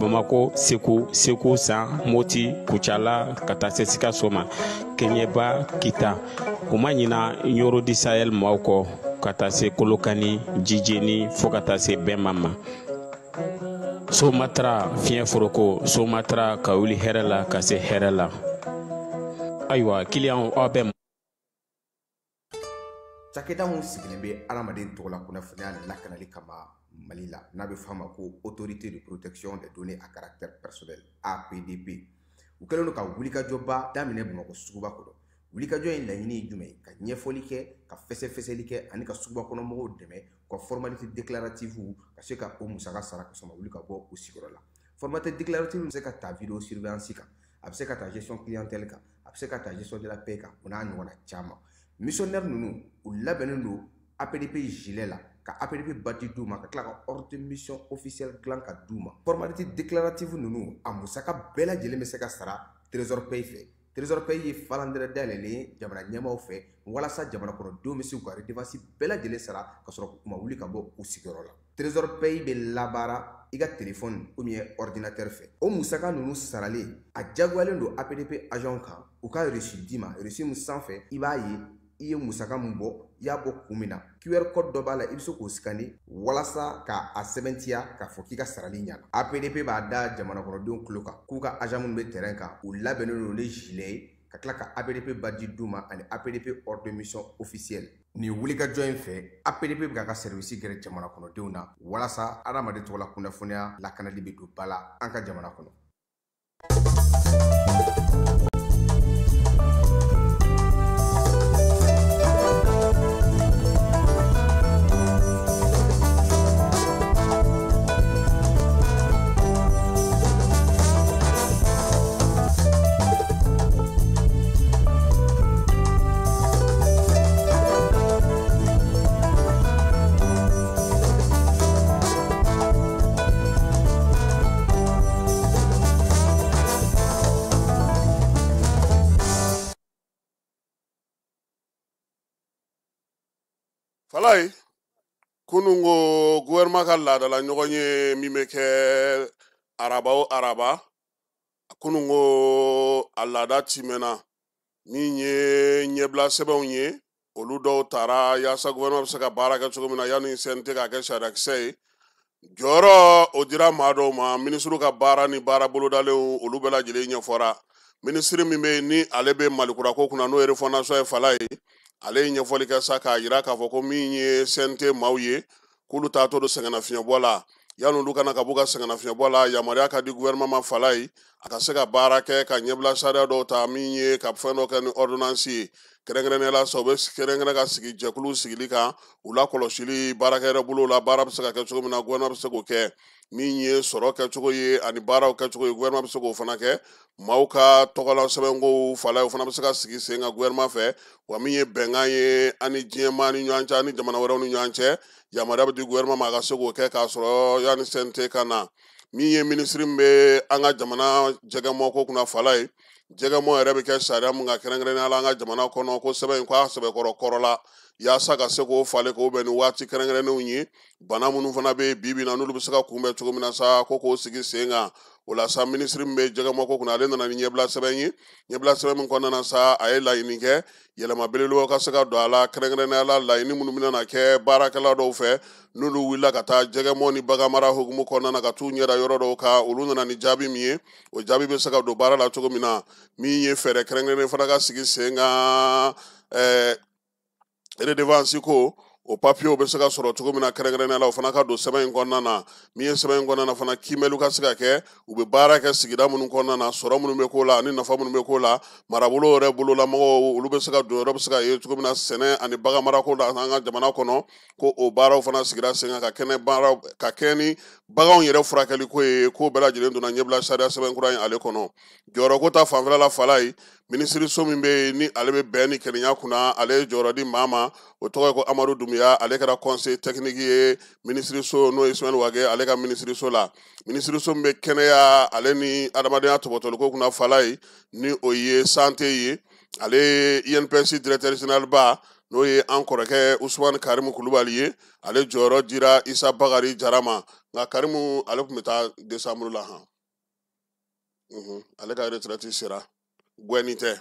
Speaker 16: Bamako, Segu San, Moti, Kucala, ka taa se Sikaso ma, Keɲeba, Kita. U ma ɲina Yoro di Sahel maaw kɔ ka taa se Kolokani, Jijeni fo ka taa se Bɛnba ma. Somatra fiɲɛ foroko, Somatra ka wuli hɛrɛ la ka se hɛrɛ la. Ayiwa client aw bɛ
Speaker 4: cakɛda mun sigilen bɛ adamaden tɔgɔ la kunnafoniya lakanali kama Mali la n'a bɛ f'a ma ko autorité de protection des données à caractère personnel APDP. U kɛlen don ka wulikajɔba daminɛ Bamakɔ suguba kɔnɔ. Wulikajɔ in laɲini ye jumɛn ye? Ka ɲɛfɔli kɛ, ka fɛsɛfɛsɛli kɛ ani ka suguba kɔnɔ mɔgɔw dɛmɛ ka formalité déclarative ka se ka o musaka sara ka sɔrɔ ma wuli ka bɔ u sigiyɔrɔ la. Formalité déclarative bɛ se ka ta vidéo surveillance kan, a bɛ se ka ta gestion clientèle kan, a bɛ se ka ta gestion de la paix kan, o n'a ɲɔgɔnna caman. Missionnaire ninnu u labɛnnen don APDP gilet la ka APDP badge d'u ma ka tila ka ordre de mission officiel dilan ka d'u ma. Formalité déclarative ninnu a musaka bɛɛ lajɛlen bɛ se ka sara Trésor Paye fɛ. Trésor Paye ye falandɛrɛ dayɛlɛlen ye jamana ɲɛmaaw fɛ walasa jamana kɔnɔdenw bɛ se k'u ka redevance bɛɛ lajɛlen sara ka sɔrɔ u ma wuli ka bɔ u sigiyɔrɔ la. Trésor Paye bɛ labaara i ka téléphone ou bien ordinateur fɛ. O musaka ninnu saralen a jagoyalen don APDP agent kan u ka reçu d'i ma, reçu min sanfɛ i b'a ye i ye musaka min bɔ i y'a bɔ kun min na. QR code dɔ b'a la i bɛ se k'o scanner walasa ka a sɛbɛntiya k'a fɔ k'i ka sarali ɲɛna. APDP b'a da jamana kɔnɔdenw tulo kan k'u ka agent minnu bɛ terrain kan u labɛnnen don ni gilet ye ka tila ka APDP badge d'u ma ani APDP ordre de mission officiel. Nin wulikajɔ in fɛ APDP bɛ k'a ka service gɛrɛ jamana kɔnɔdenw na walasa adamaden tɔgɔ la kunnafoniya lakanali bɛ don ba la an ka jamana kɔnɔ.
Speaker 7: Fala ye kunun ko gouvernement ka laadala ɲɔgɔn ye min bɛ kɛ araba o araba kunun ko a laada timɛna min ye ɲɛbila sɛbɛnw ye olu dɔw taara yaasa gouvernement bɛ se ka baara kɛ cogo min na yanni CNT ka kɛ sariyakisɛ ye jɔyɔrɔ o dira maa dɔw ma ministre ka baara ni baara bolodalenw olu bɛɛ lajɛlen ɲɛfɔra ministre min bɛ yen ni ale bɛ malikura ko kunna n'o ye refondation ye Fala ye ale ye ɲɛfɔli kɛ sa k'a jira k'a fɔ ko min ye CNT maaw ye k'olu taatɔ don sɛgɛnnafiɲɛbɔ la yanni olu kana ka b'u ka sɛgɛnnafiɲɛbɔ la yamaruya ka di gouvernement ma Fala ye a ka se ka baara kɛ ka ɲɛbila sariya dɔw ta min ye ka fɛn dɔ kɛ ni ordonnance ye kɛrɛnkɛrɛnnenya la sa u bɛ kɛrɛnkɛrɛn ka sigi jɛkulu sigili kan u la kɔlɔsili baarakɛyɔrɔ bolo la baara bɛ se ka kɛ cogo min na gouvernement bɛ se k'o kɛ min ye sɔrɔ kɛcogo ye ani baaraw kɛcogo ye gouvernement bɛ se k'o fana kɛ maaw ka tɔgɔla sɛbɛnkow fala o fana bɛ se ka sigi sen kan gouvernement fɛ wa min ye bɛnkan ye ani diɲɛmaa ni ɲɔgɔn cɛ ani jamana wɛrɛw ni ɲɔgɔn cɛ yamaruya bɛ di gouvernement ma a ka se k'o kɛ k'a sɔrɔ yanni CNT ka na min ye minisiri min bɛ an ka jamana jɛgɛmɔko kunna fala ye jɛgɛmɔ yɛrɛ bɛ kɛ sariya mun ka kɛrɛnkɛrɛnnenya la an ka jamana kɔnɔ ko sɛbɛn in ko a sɛbɛkɔrɔ kɔrɔ la yaasa ka se k'o falen k'o bɛn ni waati kɛrɛnkɛrɛnnenw ye bana minnu fana bɛ yen bi na n'olu bɛ se ka kunbɛn cogo min na sa ko k'o sigi sen kan o la sa minisiri min bɛ jɛgɛmɔko kunna ale nana ni ɲɛbila sɛbɛn ye ɲɛbila sɛbɛn min kɔnɔna na sa a ye laɲini kɛ yɛlɛma belebelebaw ka se ka don a la kɛrɛnkɛrɛnnenya la laɲini minnu bɛna na kɛ baarakɛla dɔw fɛ n'olu wulila ka taa jɛgɛmɔ ni baganmara hukumu kɔnɔna na ka t'u ɲɛda yɔrɔ dɔw kan olu nana ni jaabi min ye o jaabi bɛ se ka don baara la cogo min na min ye fɛɛrɛ kɛrɛnkɛrɛnnen fana ka sigi sen kan redevance ko o papiyew bɛ se ka sɔrɔ cogo min na kɛrɛnkɛrɛnnenya la o fana ka don sɛbɛn in kɔnɔna na min ye sɛbɛn in kɔnɔna na fana kiimɛliw ka se ka kɛ u bɛ baara kɛ sigida minnu kɔnɔna na sɔrɔ minnu bɛ k'o la ani nafa minnu bɛ k'o la marabolo yɛrɛ bololamɔgɔw olu bɛ se ka don yɔrɔ bɛ se ka ye cogo min na sɛnɛ ani bagan marako la an ka jamana kɔnɔ ko o baaraw fana sigira sen kan ka kɛ ni baganw yɛrɛ furakɛli ko ye k'o bɛɛ lajɛlen donna ɲɛbila sariya sɛbɛn kura in ale kɔnɔ jɔyɔrɔko ta fanfɛla la fala ye minisiriso min bɛ yen ni ale bɛ bɛn ni kɛnɛya kunna ale ye jɔyɔrɔ di maa ma o tɔgɔ ye ko amadu dunbiya ale kɛra conseil technique ye minisiriso n'o ye ismaɛl wage ale ka minisiriso la minisiriso min bɛ kɛnɛya ale ni adamadenya tɔbɔtɔliko kunna fala ye ni o ye santé ye ale ye INPS directeur général ba n'o ye an kɔrɔkɛ usumani karimu kulubali ye ale jɔyɔrɔ dira isa bakari jara ma nka karimu ale tun bɛ taa décembre la han ale ka retraite sera gɛnni tɛ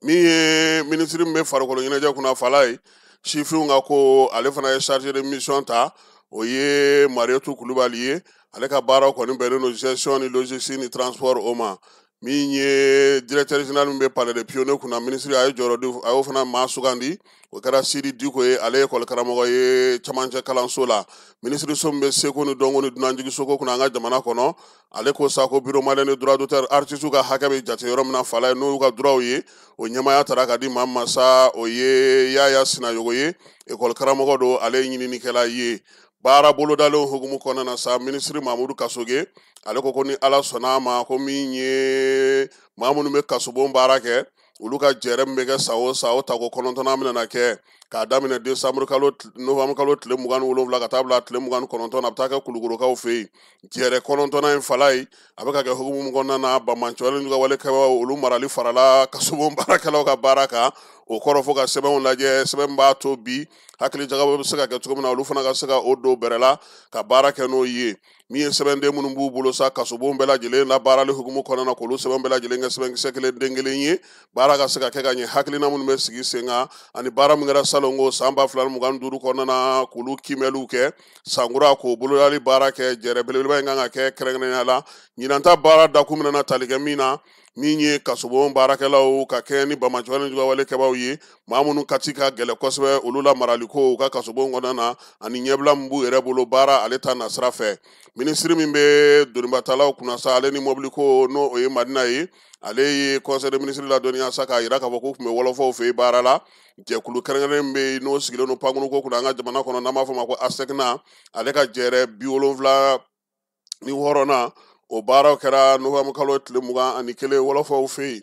Speaker 7: min ye minisiri min bɛ farikolo ɲɛnajɛ kunna fala ye sifinw ka ko ale fana ye chargé de mission ta o ye mariyatu kulubali ye ale ka baaraw kɔni bɛnnen don gestion ni logistique ni transport o ma min ye directeur général min bɛ palais de pionniers kunna minisiri a ye jɔyɔrɔ di a y'o fana maa sugandi o kɛra sidi diko ye ale ye école karamɔgɔ ye camancɛ kalanso la minisiriso min bɛ seko ni dɔnko ni dunanjigisoko kunna an ka jamana kɔnɔ ale ko sa ko bureau malien de droit d'auteur artistes ka hakɛ bɛ jate yɔrɔ min na fala ye n'o y'u ka droit ye o ɲɛmaaya taara ka di maa ma sa o ye yaya sinayogo ye école karamɔgɔ don ale ye ɲininikɛla ye baara bolodalen hukumu kɔnɔna na sa minisiri mamudu kasoge ale ko ni ala sɔnna a ma ko min ye maa minnu bɛ kasobon baara kɛ olu ka jɛrɛ min bɛ kɛ sa o tako 9 bɛna kɛ k'a daminɛ décembre kalo novembre kalo tile 27 ka taa bila tile 29 na a bɛ taa kɛ kulukorokaw fɛ yen jɛrɛ 9 in fala ye a bɛ ka kɛ hukumu kɔnɔna na bamancɔlen ka walekɛbagaw olu marali farala kasobon baarakɛlaw ka baara kan o kɔrɔ fo ka sɛbɛnw lajɛ sɛbɛn b'a to bi hakili jagabɔ bɛ se ka kɛ cogo min na olu fana ka se ka o don bɛrɛ la ka baara kɛ n'o ye min ye sɛbɛnden minnu b'u bolo sa kasobon bɛɛ lajɛlen la baarali hukumu kɔnɔna na k'olu sɛbɛn bɛɛ lajɛlen kɛ sɛbɛnkisɛ kelen den kelen ye baara ka se ka kɛ ka ɲɛ hakilina minnu bɛ sigi sen kan ani baara min kɛra salongo san 2025 kɔnɔna na k'olu kiimɛliw kɛ sankura k'o bolodali baara kɛ jɛrɛ belebeleba in kan ka kɛ kɛrɛnkɛrɛnnenya la ɲinanta baara dakun minɛna tali kɛ min na min ye kasobon baarakɛlaw ka kɛ ni bamacɔlen jugawalekɛbaw ye maa minnu kati ka gɛlɛ kosɛbɛ olu la maraliko u ka kasobon kɔnɔna na ani ɲɛbila min b'u yɛrɛ bolo baara ale ta nasira fɛ minisiri min bɛ donibatalaw kunna sa ale ni mobiliko n'o o ye madina ye ale ye conseil de ministre ladɔnniya sa k'a jira k'a fɔ k'u tun bɛ wɔlɔfɔw fɛ yen baara la jɛkulu kɛrɛnkɛrɛnnen min bɛ yen n'o sigilen don pankuruko kunna an ka jamana kɔnɔ n'an b'a fɔ o ma ko ASECNA ale ka jɛrɛ 76 na o baaraw kɛra novembre kalo tile 21 wɔlɔfɔw fɛ yen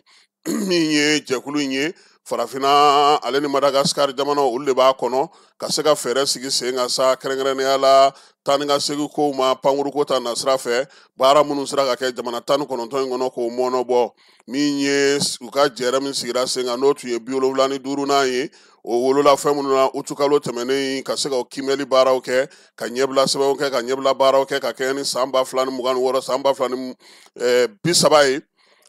Speaker 7: min ye jɛkulu in ye farafinna ale ni Madagascar jamana olu de b'a kɔnɔ ka se ka fɛɛrɛ sigi sen kan sa kɛrɛnkɛrɛnnenya la taa ni ka segin kow ma pankuruko ta nasira fɛ baara minnu sera ka kɛ jamana 19 in kɔnɔ k'o mɔnɔbɔ min ye u ka jɛrɛ min sigira sen kan n'o tun ye 75nan ye o wolola fɛn minnu na utu kalo tɛmɛnen ka se ka kiimɛli baaraw kɛ ka ɲɛbila sɛbɛnw kɛ ka ɲɛbila baaraw kɛ ka kɛ ni san 2026 san 2030 ye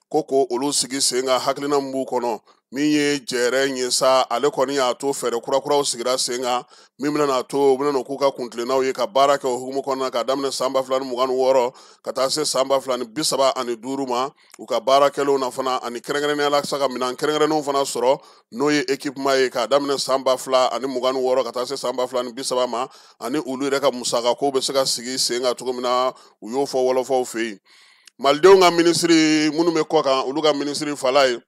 Speaker 7: ko olu sigi sen kan hakilina min b'u kɔnɔ min ye jɛrɛ ɲɛ sa ale kɔni y'a to fɛɛrɛ kurakuraw sigira sen kan min bɛna to u bɛna k'u ka kuntilennaw ye ka baara kɛ o hukumu kɔnɔna ka daminɛ san 2026 ka taa se san 2035 ma u ka baarakɛlaw na fana ani kɛrɛnkɛrɛnnenya la sa ka minɛn kɛrɛnkɛrɛnnenw fana sɔrɔ n'o ye équipement ye k'a daminɛ san 2026 ka taa se san 2030 ma ani olu yɛrɛ ka musaka ko bɛ se ka sigi sen kan cogo min na u y'o fɔ wɔlɔfɔw fɛ yen malidenw ka minisiri minnu bɛ kɔ kan olu ka minisiri fala ye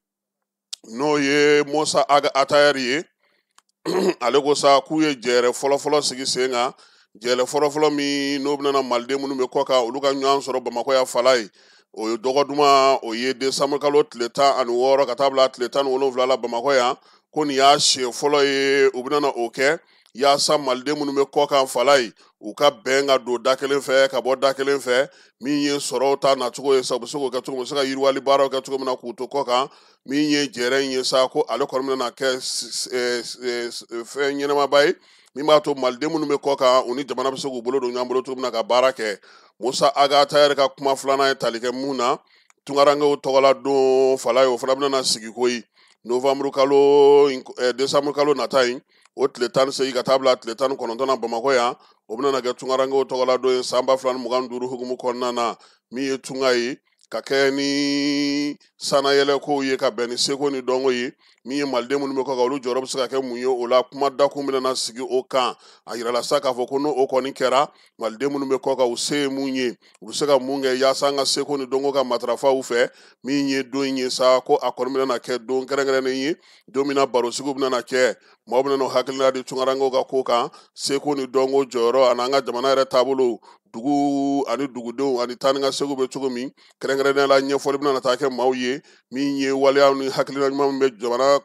Speaker 7: n'o ye Musa Atayari ye ale ko sa k'u ye jɛɛrɛ fɔlɔfɔlɔ sigi sen kan jɛɛrɛ fɔlɔfɔlɔ min n'o bɛna maliden minnu bɛ kɔ kan olu ka ɲɔgɔn sɔrɔ Bamakɔ ya fala ye o ye dɔgɔduma o ye décembre kalo tile 16 ka taa bila tile 17 la Bamakɔ yan ko nin y'a siɲɛ fɔlɔ ye u bɛna o kɛ yaasa maliden minnu bɛ kɔ kan fala ye u ka bɛn ka don da kelen fɛ ka bɔ da kelen fɛ min ye sɔrɔw ta nacogo ye sa u bɛ se k'o kɛ cogo min u bɛ se ka yiriwali baaraw kɛ cogo min na k'u to kɔ kan min ye jɛɛrɛ in ye sa ko ale kɔni bɛna kɛ fɛn ɲɛnamaba ye min b'a to maliden minnu bɛ kɔ kan u ni jamana bɛ se k'u bolo don ɲɔgɔn bolo cogo min na ka baara kɛ Musa Atayari ka kuma filanan ye tali kɛ mun na tunkarankew tɔgɔla don fala ye o fana bɛna sigi koyi novembre kalo décembre kalo nata in o tile 18 ka taa bila tile 19 na Bamakɔ yan o bɛna kɛ tunkarankew tɔgɔla don ye san 2025 hukumu kɔnɔna na min ye tunga ye ka kɛ ni sanayɛlɛkow ye ka bɛn ni seko ni dɔnko ye min ye maliden minnu bɛ kɔ kan olu jɔyɔrɔ bɛ se ka kɛ mun ye o la kuma dakun bɛna sigi o kan a yirala sa k'a fɔ ko n'o kɔni kɛra maliden minnu bɛ kɔ kan u se ye mun ye u bɛ se ka mun kɛ yaasa an ka seko ni dɔnko ka matarafaw fɛ min ye don in ye sa ko a kɔni bɛna kɛ don kɛrɛnkɛrɛnnen ye don min na barosigiw bɛna kɛ maaw bɛna hakilina di tunkarankew ka ko kan seko ni dɔnko jɔyɔrɔ ani an ka jamana yɛrɛ taabolo dugu ani dugudenw ani taa ni ka segu bɛ cogo min kɛrɛnkɛrɛnnenya la ɲɛfɔli bɛna taa kɛ maaw ye min ye waleyaw ni hakilina ɲuman min bɛ jamana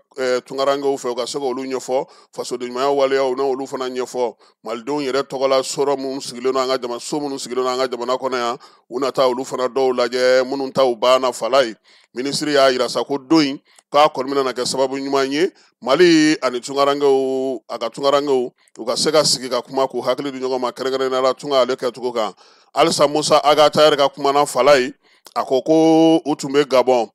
Speaker 7: tunkarankew fɛ u ka se k'olu ɲɛfɔ fasoden ɲumanya waleyaw n'olu fana ɲɛfɔ malidenw yɛrɛ tɔgɔla sɔrɔ minnu sigilen don an ka jamana so minnu sigilen don an ka jamana kɔnɔ yan u na taa olu fana dɔw lajɛ minnu ta u banna fala ye minisiri y'a yira sa ko don in k'a kɔni bɛna kɛ sababu ɲuman ye Mali ani tunkarankew a ka tunkarankew u ka se ka sigi ka kuma k'u hakili di ɲɔgɔn ma kɛrɛnkɛrɛnnenya la tunga ale kɛcogo kan halisa Musa Atayari ka kuma na fala ye a ko ko u tun bɛ Gabon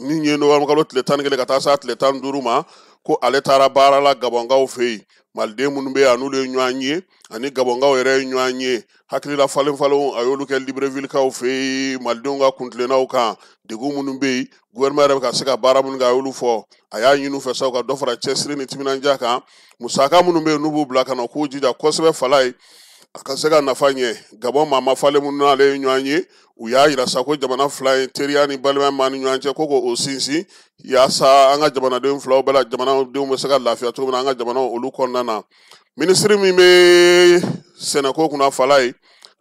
Speaker 7: min ye novembre kalo tile 11 ka taa se tile 15 ma ko ale taara baara la Gabonkaw fɛ yen maliden minnu bɛ yan n'olu ye ɲɔgɔn ye ani Gabonkaw yɛrɛ ye ɲɔgɔn ye hakilila falenfalenw a y'olu kɛ Libreville-kaw fɛ yen malidenw ka kuntilennaw kan degun minnu bɛ yen gouvernement yɛrɛ bɛ ka se ka baara minnu kɛ a y'olu fɔ a y'a ɲini u fɛ sa u ka dɔ fara cɛsiri ni timinandiya kan musaka minnu bɛ yen n'u b'u bila ka na u k'u jija kosɛbɛ fala ye a ka se ka nafa ɲɛ Gabon maa falen minnu n'ale ye ɲɔgɔn ye u y'a yira sa ko jamana fila ye teriya ni balimaya maa ni ɲɔgɔn cɛ ko k'o sinsin yaasa an ka jamanadenw filaw bɛɛ la jamanadenw bɛ se ka lafiya cogo min na an ka jamanaw olu kɔnɔna na minisiri min bɛ sɛnɛko kunna fala ye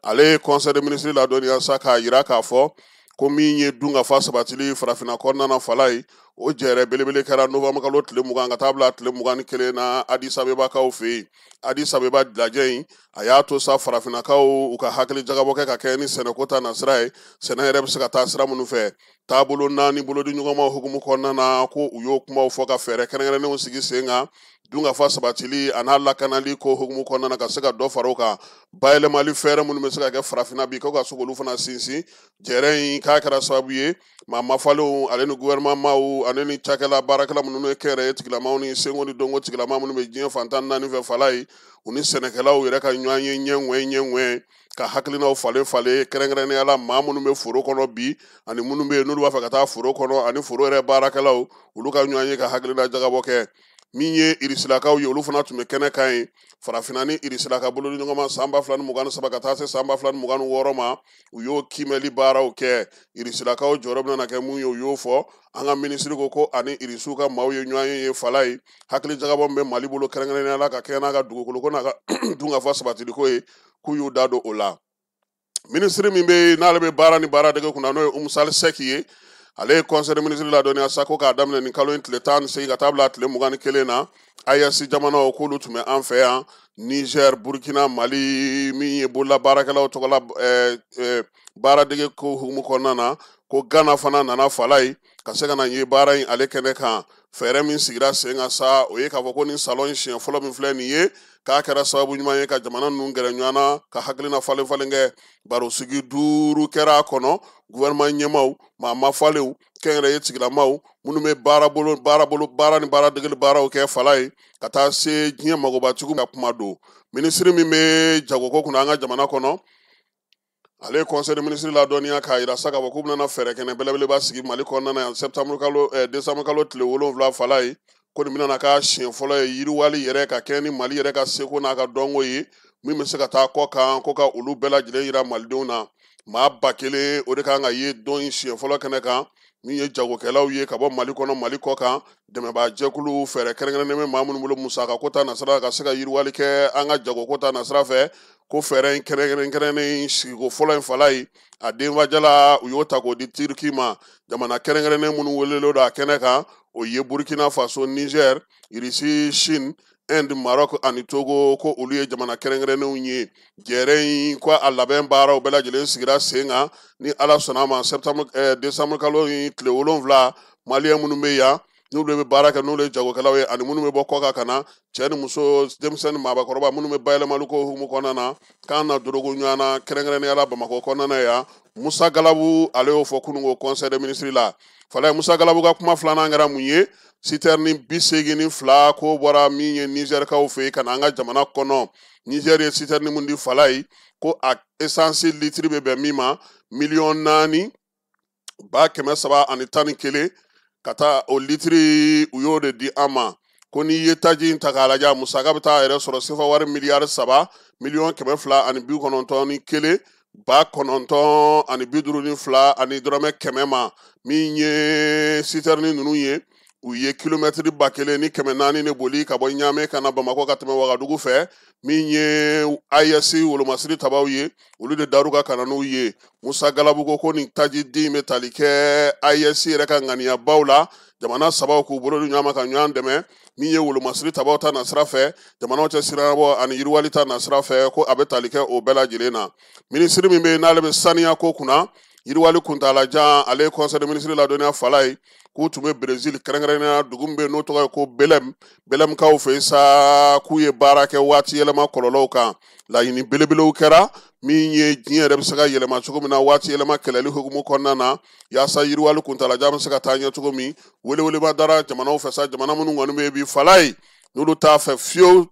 Speaker 7: ale ye conseil de ministre ladɔnniya sa k'a yira k'a fɔ ko min ye dunkafa sabatili farafinna kɔnɔna na fala ye o jɛɛrɛ belebele kɛra novembre kalo tile 20 ka taa bila tile 21 na Addis Abebakaw fɛ yen Addis Abeba lajɛ in a y'a to sa farafinnakaw u ka hakili jagabɔ kɛ ka kɛ ni sɛnɛko ta nasira ye sɛnɛ yɛrɛ bɛ se ka taa sira minnu fɛ taabolo naani bolodi ɲɔgɔnmaw hukumu kɔnɔna na ko u y'o kumaw fɔ ka fɛɛrɛ kɛrɛnkɛrɛnnenw sigi sen kan dunkafa sabatili a n'a lakanali ko hukumu kɔnɔna na ka se ka dɔ fara o kan bayɛlɛmali fɛɛrɛ minnu bɛ se ka kɛ farafinna bi k'o ka se k'olu fana sinsin jɛɛrɛ in k'a kɛra sababu ye maa mafalenw ale ni gouvernement maw ale ni cakɛla baarakɛla minnu ye kɛnɛrɛ tigilamaw ni senko ni dɔnko tigilama minnu bɛ diɲɛ fantan naani fɛ fala ye u ni sɛnɛkɛlaw yɛrɛ ka ɲɔgɔn ye ɲɛŋwɛ ka hakilinaw falen kɛrɛnkɛrɛnnenya la maa minnu bɛ foro kɔnɔ bi ani minnu bɛ yen n'olu b'a fɛ ka taa foro kɔnɔ ani foro yɛrɛ baarakɛlaw olu ka ɲɔgɔn ye ka hakilina jagabɔ kɛ min ye irisilakaw ye olu fana tun bɛ kɛnɛ kan ye farafinna ni irisilaka bolodi ɲɔgɔn ma san 2023 ka taa se san 2026 ma u y'o kimɛli baaraw kɛ irisilakaw jɔyɔrɔ bɛna kɛ mun ye u y'o fɔ an ka minisiri ko ani irisiw ka maaw ye ɲɔgɔn ye fala ye hakili jagabɔ min bɛ Mali bolo kɛrɛnkɛrɛnnenya la ka kɛ n'a ka dugukolo ko n'a ka dunkafa sabatiliko ye k'u y'u da don o la minisiri min bɛ n'ale bɛ baara ni baara dege kunna n'o ye Umusali Sɛki ye ale ye conseil de ministre ladɔnniya sa ko k'a daminɛ nin kalo in tile 18 ka taa bila tile 21 na AES jamanaw k'olu tun bɛ an fɛ yan Niger Burkina Mali min ye bolola baarakɛlaw tɔgɔla baara dege ko hukumu kɔnɔna na ko Ghana fana nana fala ye ka se ka na ye baara in ale kɛnɛ kan fɛɛrɛ min sigira sen kan sa o ye k'a fɔ ko nin salon siɲɛ fɔlɔ min filɛ nin ye k'a kɛra sababu ɲuman ye ka jamana ninnu gɛrɛ ɲɔgɔn na ka hakilina falen kɛ baro sigi 5 kɛra a kɔnɔ gouvernement ɲɛmaw maa mafalenw kɛnyɛrɛye tigilamaw minnu bɛ baara ni baara degeli baaraw kɛ fala ye ka taa se diɲɛ magobatigiw ka kuma don minisiri min bɛ jagoko kunna an ka jamana kɔnɔ ale ye conseil de ministre ladɔnniya k'a yira sa k'a fɔ k'u bɛna fɛɛrɛ kɛnɛ belebeleba sigi Mali kɔnɔna na yan décembre kalo tile 7 fala ye ko nin bɛna k'a siɲɛ fɔlɔ ye yiriwali yɛrɛ ka kɛ ni Mali yɛrɛ ka seko n'a ka dɔnko ye min bɛ se ka taa kɔ kan ko ka olu bɛɛ lajɛlen yira malidenw na maa 1000 o de kan ka ye don in siɲɛ fɔlɔ kɛnɛ kan min ye jagokɛlaw ye ka bɔ Mali kɔnɔ Mali kɔ kan dɛmɛbaa jɛkulu fɛɛrɛ kɛrɛnkɛrɛnnen bɛ maa minnu bolo musaka ko ta nasira ka se ka yiriwali kɛ an ka jago ko ta nasira fɛ ko fɛɛrɛ in kɛrɛnkɛrɛnnen sigiko fɔlɔ in fala ye a denfajala u y'o ta k'o di Turki ma jamana kɛrɛnkɛrɛnnen minnu welelen don a kɛnɛ kan o ye Burkina Faso, Niger, Irisi, Chine, Inde, Maroc ani Togo ko olu ye jamana kɛrɛnkɛrɛnnenw ye jɛrɛ in ko a labɛn baaraw bɛɛ lajɛlen sigira sen kan ni Ala sɔnna ma décembre kalo in tile 7 maliyɛn minnu bɛ yan n'olu bɛ baara kɛ n'olu ye jagokɛlaw ye ani minnu bɛ bɔ kɔkan ka na cɛ ni muso denmisɛnnin maabakɔrɔba minnu bɛ bayɛlɛmali ko hukumu kɔnɔna na k'an na dorogo ɲɔgɔnna kɛrɛnkɛrɛnnenya la Bamakɔ kɔnɔna yan Musa Galabu ale y'o fɔ kununko conseil des ministres la fala Musa Galabu ka kuma filanan kɛra mun ye citerne 82 ko bɔra min ye Nizɛrikaw fɛ yen ka na an ka jamana kɔnɔ Niger ye citerne mun di fala ye ko a essence litiri bɛ bɛn min ma 4,311,000 ka taa o litiri u y'o de di an ma ko n'i ye taji in ta k'a lajɛ a musaka bɛ taa a yɛrɛ sɔrɔ sefa wari miliyari 3,291,952 ani dɔrɔmɛ 100 ma min ye citerne ninnu ye u ye kilomɛtiri 1,400 de boli ka bɔ Ɲame ka na Bamakɔ ka tɛmɛ Wagadugu fɛ min ye AES wolomasiri tabaw ye olu de dar'u ka na n'u ye Musa Galabu ko nin taji di bɛ tali kɛ AES yɛrɛ ka ŋaniyabaw la jamana sabaw k'u bolo di ɲɔgɔn ma ka ɲɔgɔn dɛmɛ min ye wolomasiri tabaw ta nasira fɛ jamanaw cɛ sirabɔ ani yiriwali ta nasira fɛ ko a bɛ tali kɛ o bɛɛ lajɛlen na minisiri min bɛ yen n'ale bɛ saniya ko kunna yiriwali kuntalajan ale ye conseil des ministres ladɔnniya fala ye k'u tun bɛ Brésil kɛrɛnkɛrɛnnenya dugu min bɛ yen n'o tɔgɔ ye ko Belɛmkaw fɛ yen sa k'u ye baara kɛ waati yɛlɛma kɔlɔlɔw kan laɲini belebelew kɛra min ye diɲɛ yɛrɛ bɛ se ka yɛlɛma cogo min na waati yɛlɛma kɛlɛli hukumu kɔnɔna na yaasa yiriwali kuntalajan bɛ se ka taa ɲɛ cogo min weleweleba dara jamanaw fɛ sa jamana minnu kɔni bɛ yen bi fala ye n'olu t'a fɛ fiyewu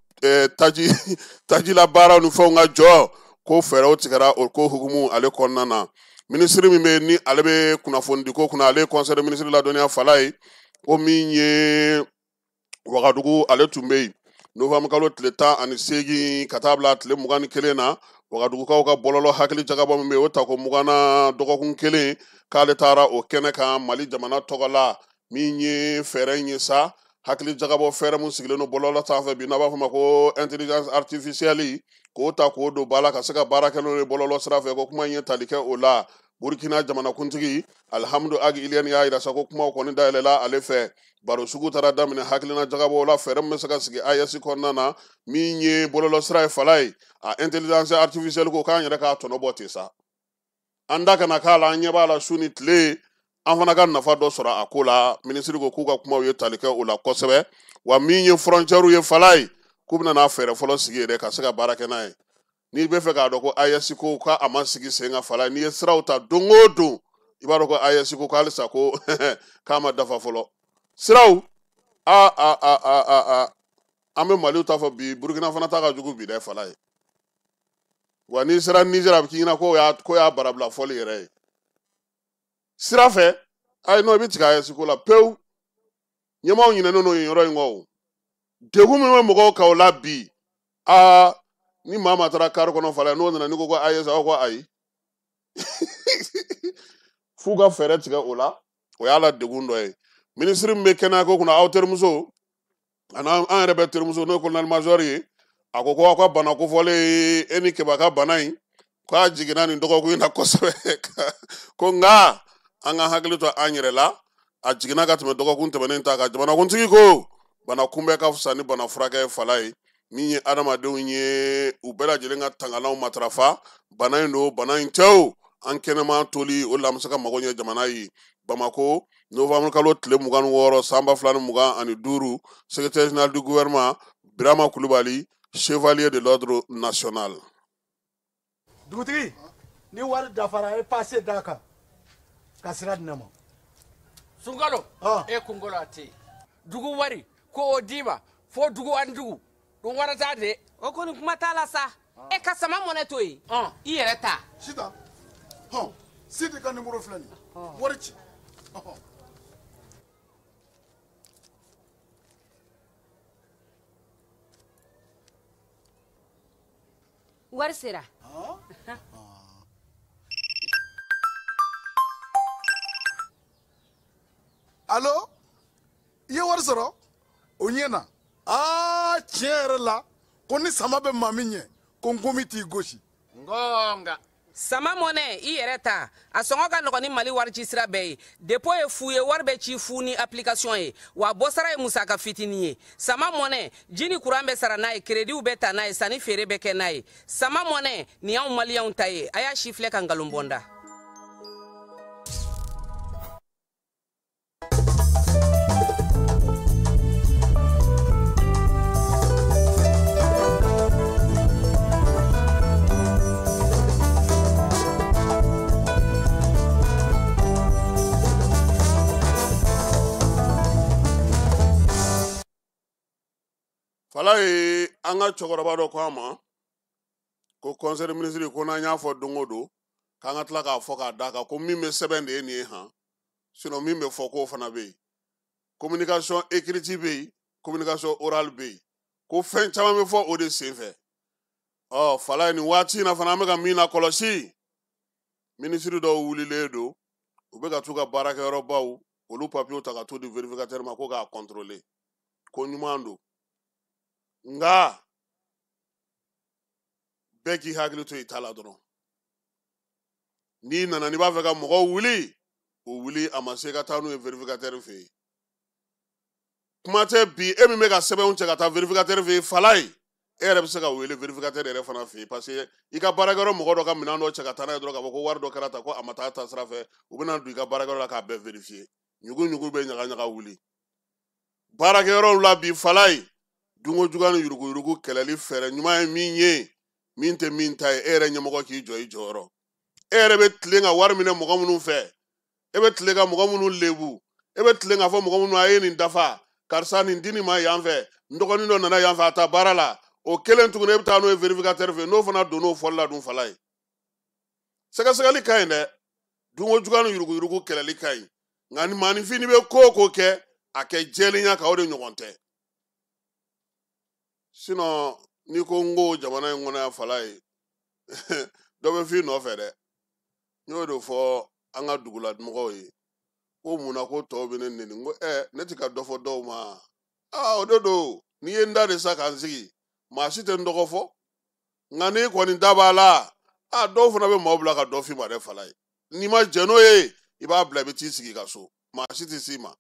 Speaker 7: taji la baaraw ni fɛnw ka jɔ ko fɛɛrɛw tigɛra o ko hukumu ale kɔnɔna na minisiri min bɛ yen ni ale bɛ kunnafoni di ko kunna ale ye conseil des ministres ladɔnniya fala ye ko min ye Wagadugu ale tun bɛ yen novembre kalo tile 18 ka taa bila tile 21 na Wagadugukaw ka bɔlɔlɔ hakili jagabɔ min bɛ yen o ta ko 20 na dɔgɔkun kelen k'ale taara o kɛnɛ kan Mali jamana tɔgɔ la min ye fɛɛrɛ in ye sa hakili jagabɔ fɛɛrɛ mun sigilen don bɔlɔlɔ sanfɛ bi n'a b'a fɔ ma ko intelligence artificielle k'o ta k'o don ba la ka se ka baara kɛ n'o ye bɔlɔlɔ sira fɛ ko kuma in ye tali kɛ o la Burkina jamanakuntigi Alhamdu Agi Iliyani y'a yira sa ko kumaw kɔni dayɛlɛla ale fɛ baro sugu taara daminɛ hakilina jagabɔ la fɛɛrɛ min bɛ se ka sigi AES kɔnɔna na min ye bɔlɔlɔ sira ye fala ye a intelligence artificielle ko k'an yɛrɛ k'a tɔnɔ bɔ ten sa an da kana k'a la an ɲɛ b'a la su ni tile an fana ka nafa dɔ sɔrɔ a ko la minisiri ko k'u ka kumaw ye tali kɛ o la kosɛbɛ wa min ye frontière ye fala ye k'u bɛna n'a fɛɛrɛ fɔlɔ sigi yɛrɛ ka se ka baara kɛ n'a ye n'i bɛ fɛ k'a dɔn ko AES ko k'a ma sigi sen ka fala ye n'i ye siraw ta don o don i b'a dɔn ko AES ko halisa ko k'a ma dafa fɔlɔ siraw an bɛ Maliw ta fɔ bi Burkina fana ta ka jugu bi dɛ fala ye wa n'i sera Niger a bɛ k'i ɲɛna ko y'a barabila fɔli yɛrɛ ye sira fɛ ayi n'o bɛ tigɛ AES ko la pewu ɲɛmaaw ɲinɛnen n'o ye yɔrɔ in kɔ o degun min bɛ mɔgɔw kan o la bi ni maa ma taara kari kɔnɔ fala n'o nana ni ko AES aw ko ayi f'u ka fɛɛrɛ tigɛ o la o y'a la degun dɔ ye minisiri min bɛ kɛnɛya ko kunna aw terimuso ani an yɛrɛ bɛ terimuso n'o ye colonel major ye a ko aw ka bana kofɔlen ye e ni kɛba ka bana in k'a jiginna nin dɔgɔkun in na kosɛbɛ ko nka an ka hakili to an yɛrɛ la a jiginna ka tɛmɛ dɔgɔkun tɛmɛnen ta kan jamanakuntigi ko bana kunbɛn ka fisa ni bana furakɛ fala ye min ye adamadenw ye u bɛɛ lajɛlen ka tangananw matarafa bana in don bana in tɛ o an kɛnɛma toli o la an bɛ se ka mago ɲɛ jamana ye Bamako novembre kalo tile 26 san 2025 secrétaire général du gouvernement Birama Kulubali chevalier de l'ordre national.
Speaker 17: Dugutigi ni wari dafara e passé daka ka sira di ne ma
Speaker 18: Sunkalo e kunkolo ate dugu wari ko o diba fo dugu an dugu ɗum warata de
Speaker 19: o koni kuma t'a la sa e ka sama mɔnɛ to ye i yɛrɛ ta
Speaker 17: sita sidi ka numéro filɛ nin wari ci
Speaker 19: wari sera
Speaker 17: Allo? I ye wari sɔrɔ? O ɲɛna. Tiɲɛ yɛrɛ la ko ni sama bɛ maa min ɲɛ ko n gomi t'i gosi.
Speaker 19: Ngonga. Sama mɔnɛ i yɛrɛ ta a sɔngɔ ka nɔgɔn ni Mali warici sira bɛɛ ye. Dépôt ye fu ye wari bɛ ci fu ni application ye wa bɔsara ye musaka fitinin ye. Sama mɔnɛ ji ni courant bɛ sara n'a ye crédit bɛ ta n'a ye sanni feere bɛ kɛ n'a ye. Sama mɔnɛ nin y'anw maliyɛnw ta ye a y'a si filɛ ka nkalon bɔ n da.
Speaker 7: Fala ye an ka cɛkɔrɔba dɔ ko an ma ko conseil ministre ko n'an y'a fɔ don o don k'an ka tila k'a fɔ k'a d'a kan ko min bɛ sɛbɛn de ye nin ye han sinon min bɛ fɔ k'o fana bɛ yen communication écrite bɛ yen communication orale bɛ yen ko fɛn caman bɛ fɔ o de senfɛ fala ye nin waati in na fana an bɛ ka min lakɔlɔsi ministre dɔw wulilen don u bɛ ka t'u ka baarakɛyɔrɔbaw olu papiyew ta ka t'u di vérificateur ma ko k'a contrôler ko ɲuman don. Nga bɛɛ k'i hakili to i ta la dɔrɔn n'i nana n'i b'a fɛ ka mɔgɔw wuli o wuli a ma se ka taa n'u ye vérificateur fɛ yen kuma tɛ bi e min bɛ ka sɛbɛnw cɛ ka taa vérificateur fɛ yen fala ye e yɛrɛ bɛ se ka wele vérificateur yɛrɛ fana fɛ yen parce que i ka baarakɛyɔrɔ mɔgɔ dɔ ka minɛn dɔ cɛ ka taa n'a ye dɔrɔn k'a fɔ ko wari dɔ kɛra ta ko a ma taa ta sira fɛ u bɛna don i ka baarakɛyɔrɔ la k'a bɛɛ vérifier ɲugu bɛ ɲaga ɲaga wuli baarakɛyɔrɔw la bi fala ye dungo juga ni yurugu kɛlɛli fɛrɛ ɲuman ye min ye min tɛ min ta ye e yɛrɛ ɲɛmɔgɔ k'i jɔ i jɔyɔrɔ e yɛrɛ bɛ tilen ka wari minɛ mɔgɔ minnu fɛ e bɛ tilen ka mɔgɔ minnu lebu e bɛ tilen ka fɔ mɔgɔ minnu a ye nin dafa karisa nin di nin ma yan fɛ n dɔgɔnin dɔ nana yan fɛ a ta baara la o kelen tuguni e bɛ taa n'o ye vérificateur fɛ n'o fana donn'o fɔli la dun fala ye sɛgɛsɛgɛli ka ɲi dɛ dungo juga ni yurugu kɛlɛli ka ɲi nka ni maanifin ni bɛ ko o ko kɛ a kɛ jɛlenya kan o de ɲɔgɔn tɛ sinon ni ko n ko jamana in kɔnɔ yan fala ye dɔ bɛ f'i nɔfɛ dɛ n y'o de fɔ an ka dugulamɔgɔw ye ko munna ko tɔw bɛ ne neni n ko ne tɛ ka dɔ fɔ dɔw ma o de don n'i ye n da de sa k'an sigi maa si tɛ n dɔgɔ fɔ nka n'i kɔni da b'a la dɔw fana bɛ maaw bila ka dɔ f'i ma dɛ fala ye n'i ma jɛn n'o ye i b'a bila i bɛ t'i sigi ka so maa si tɛ s'i ma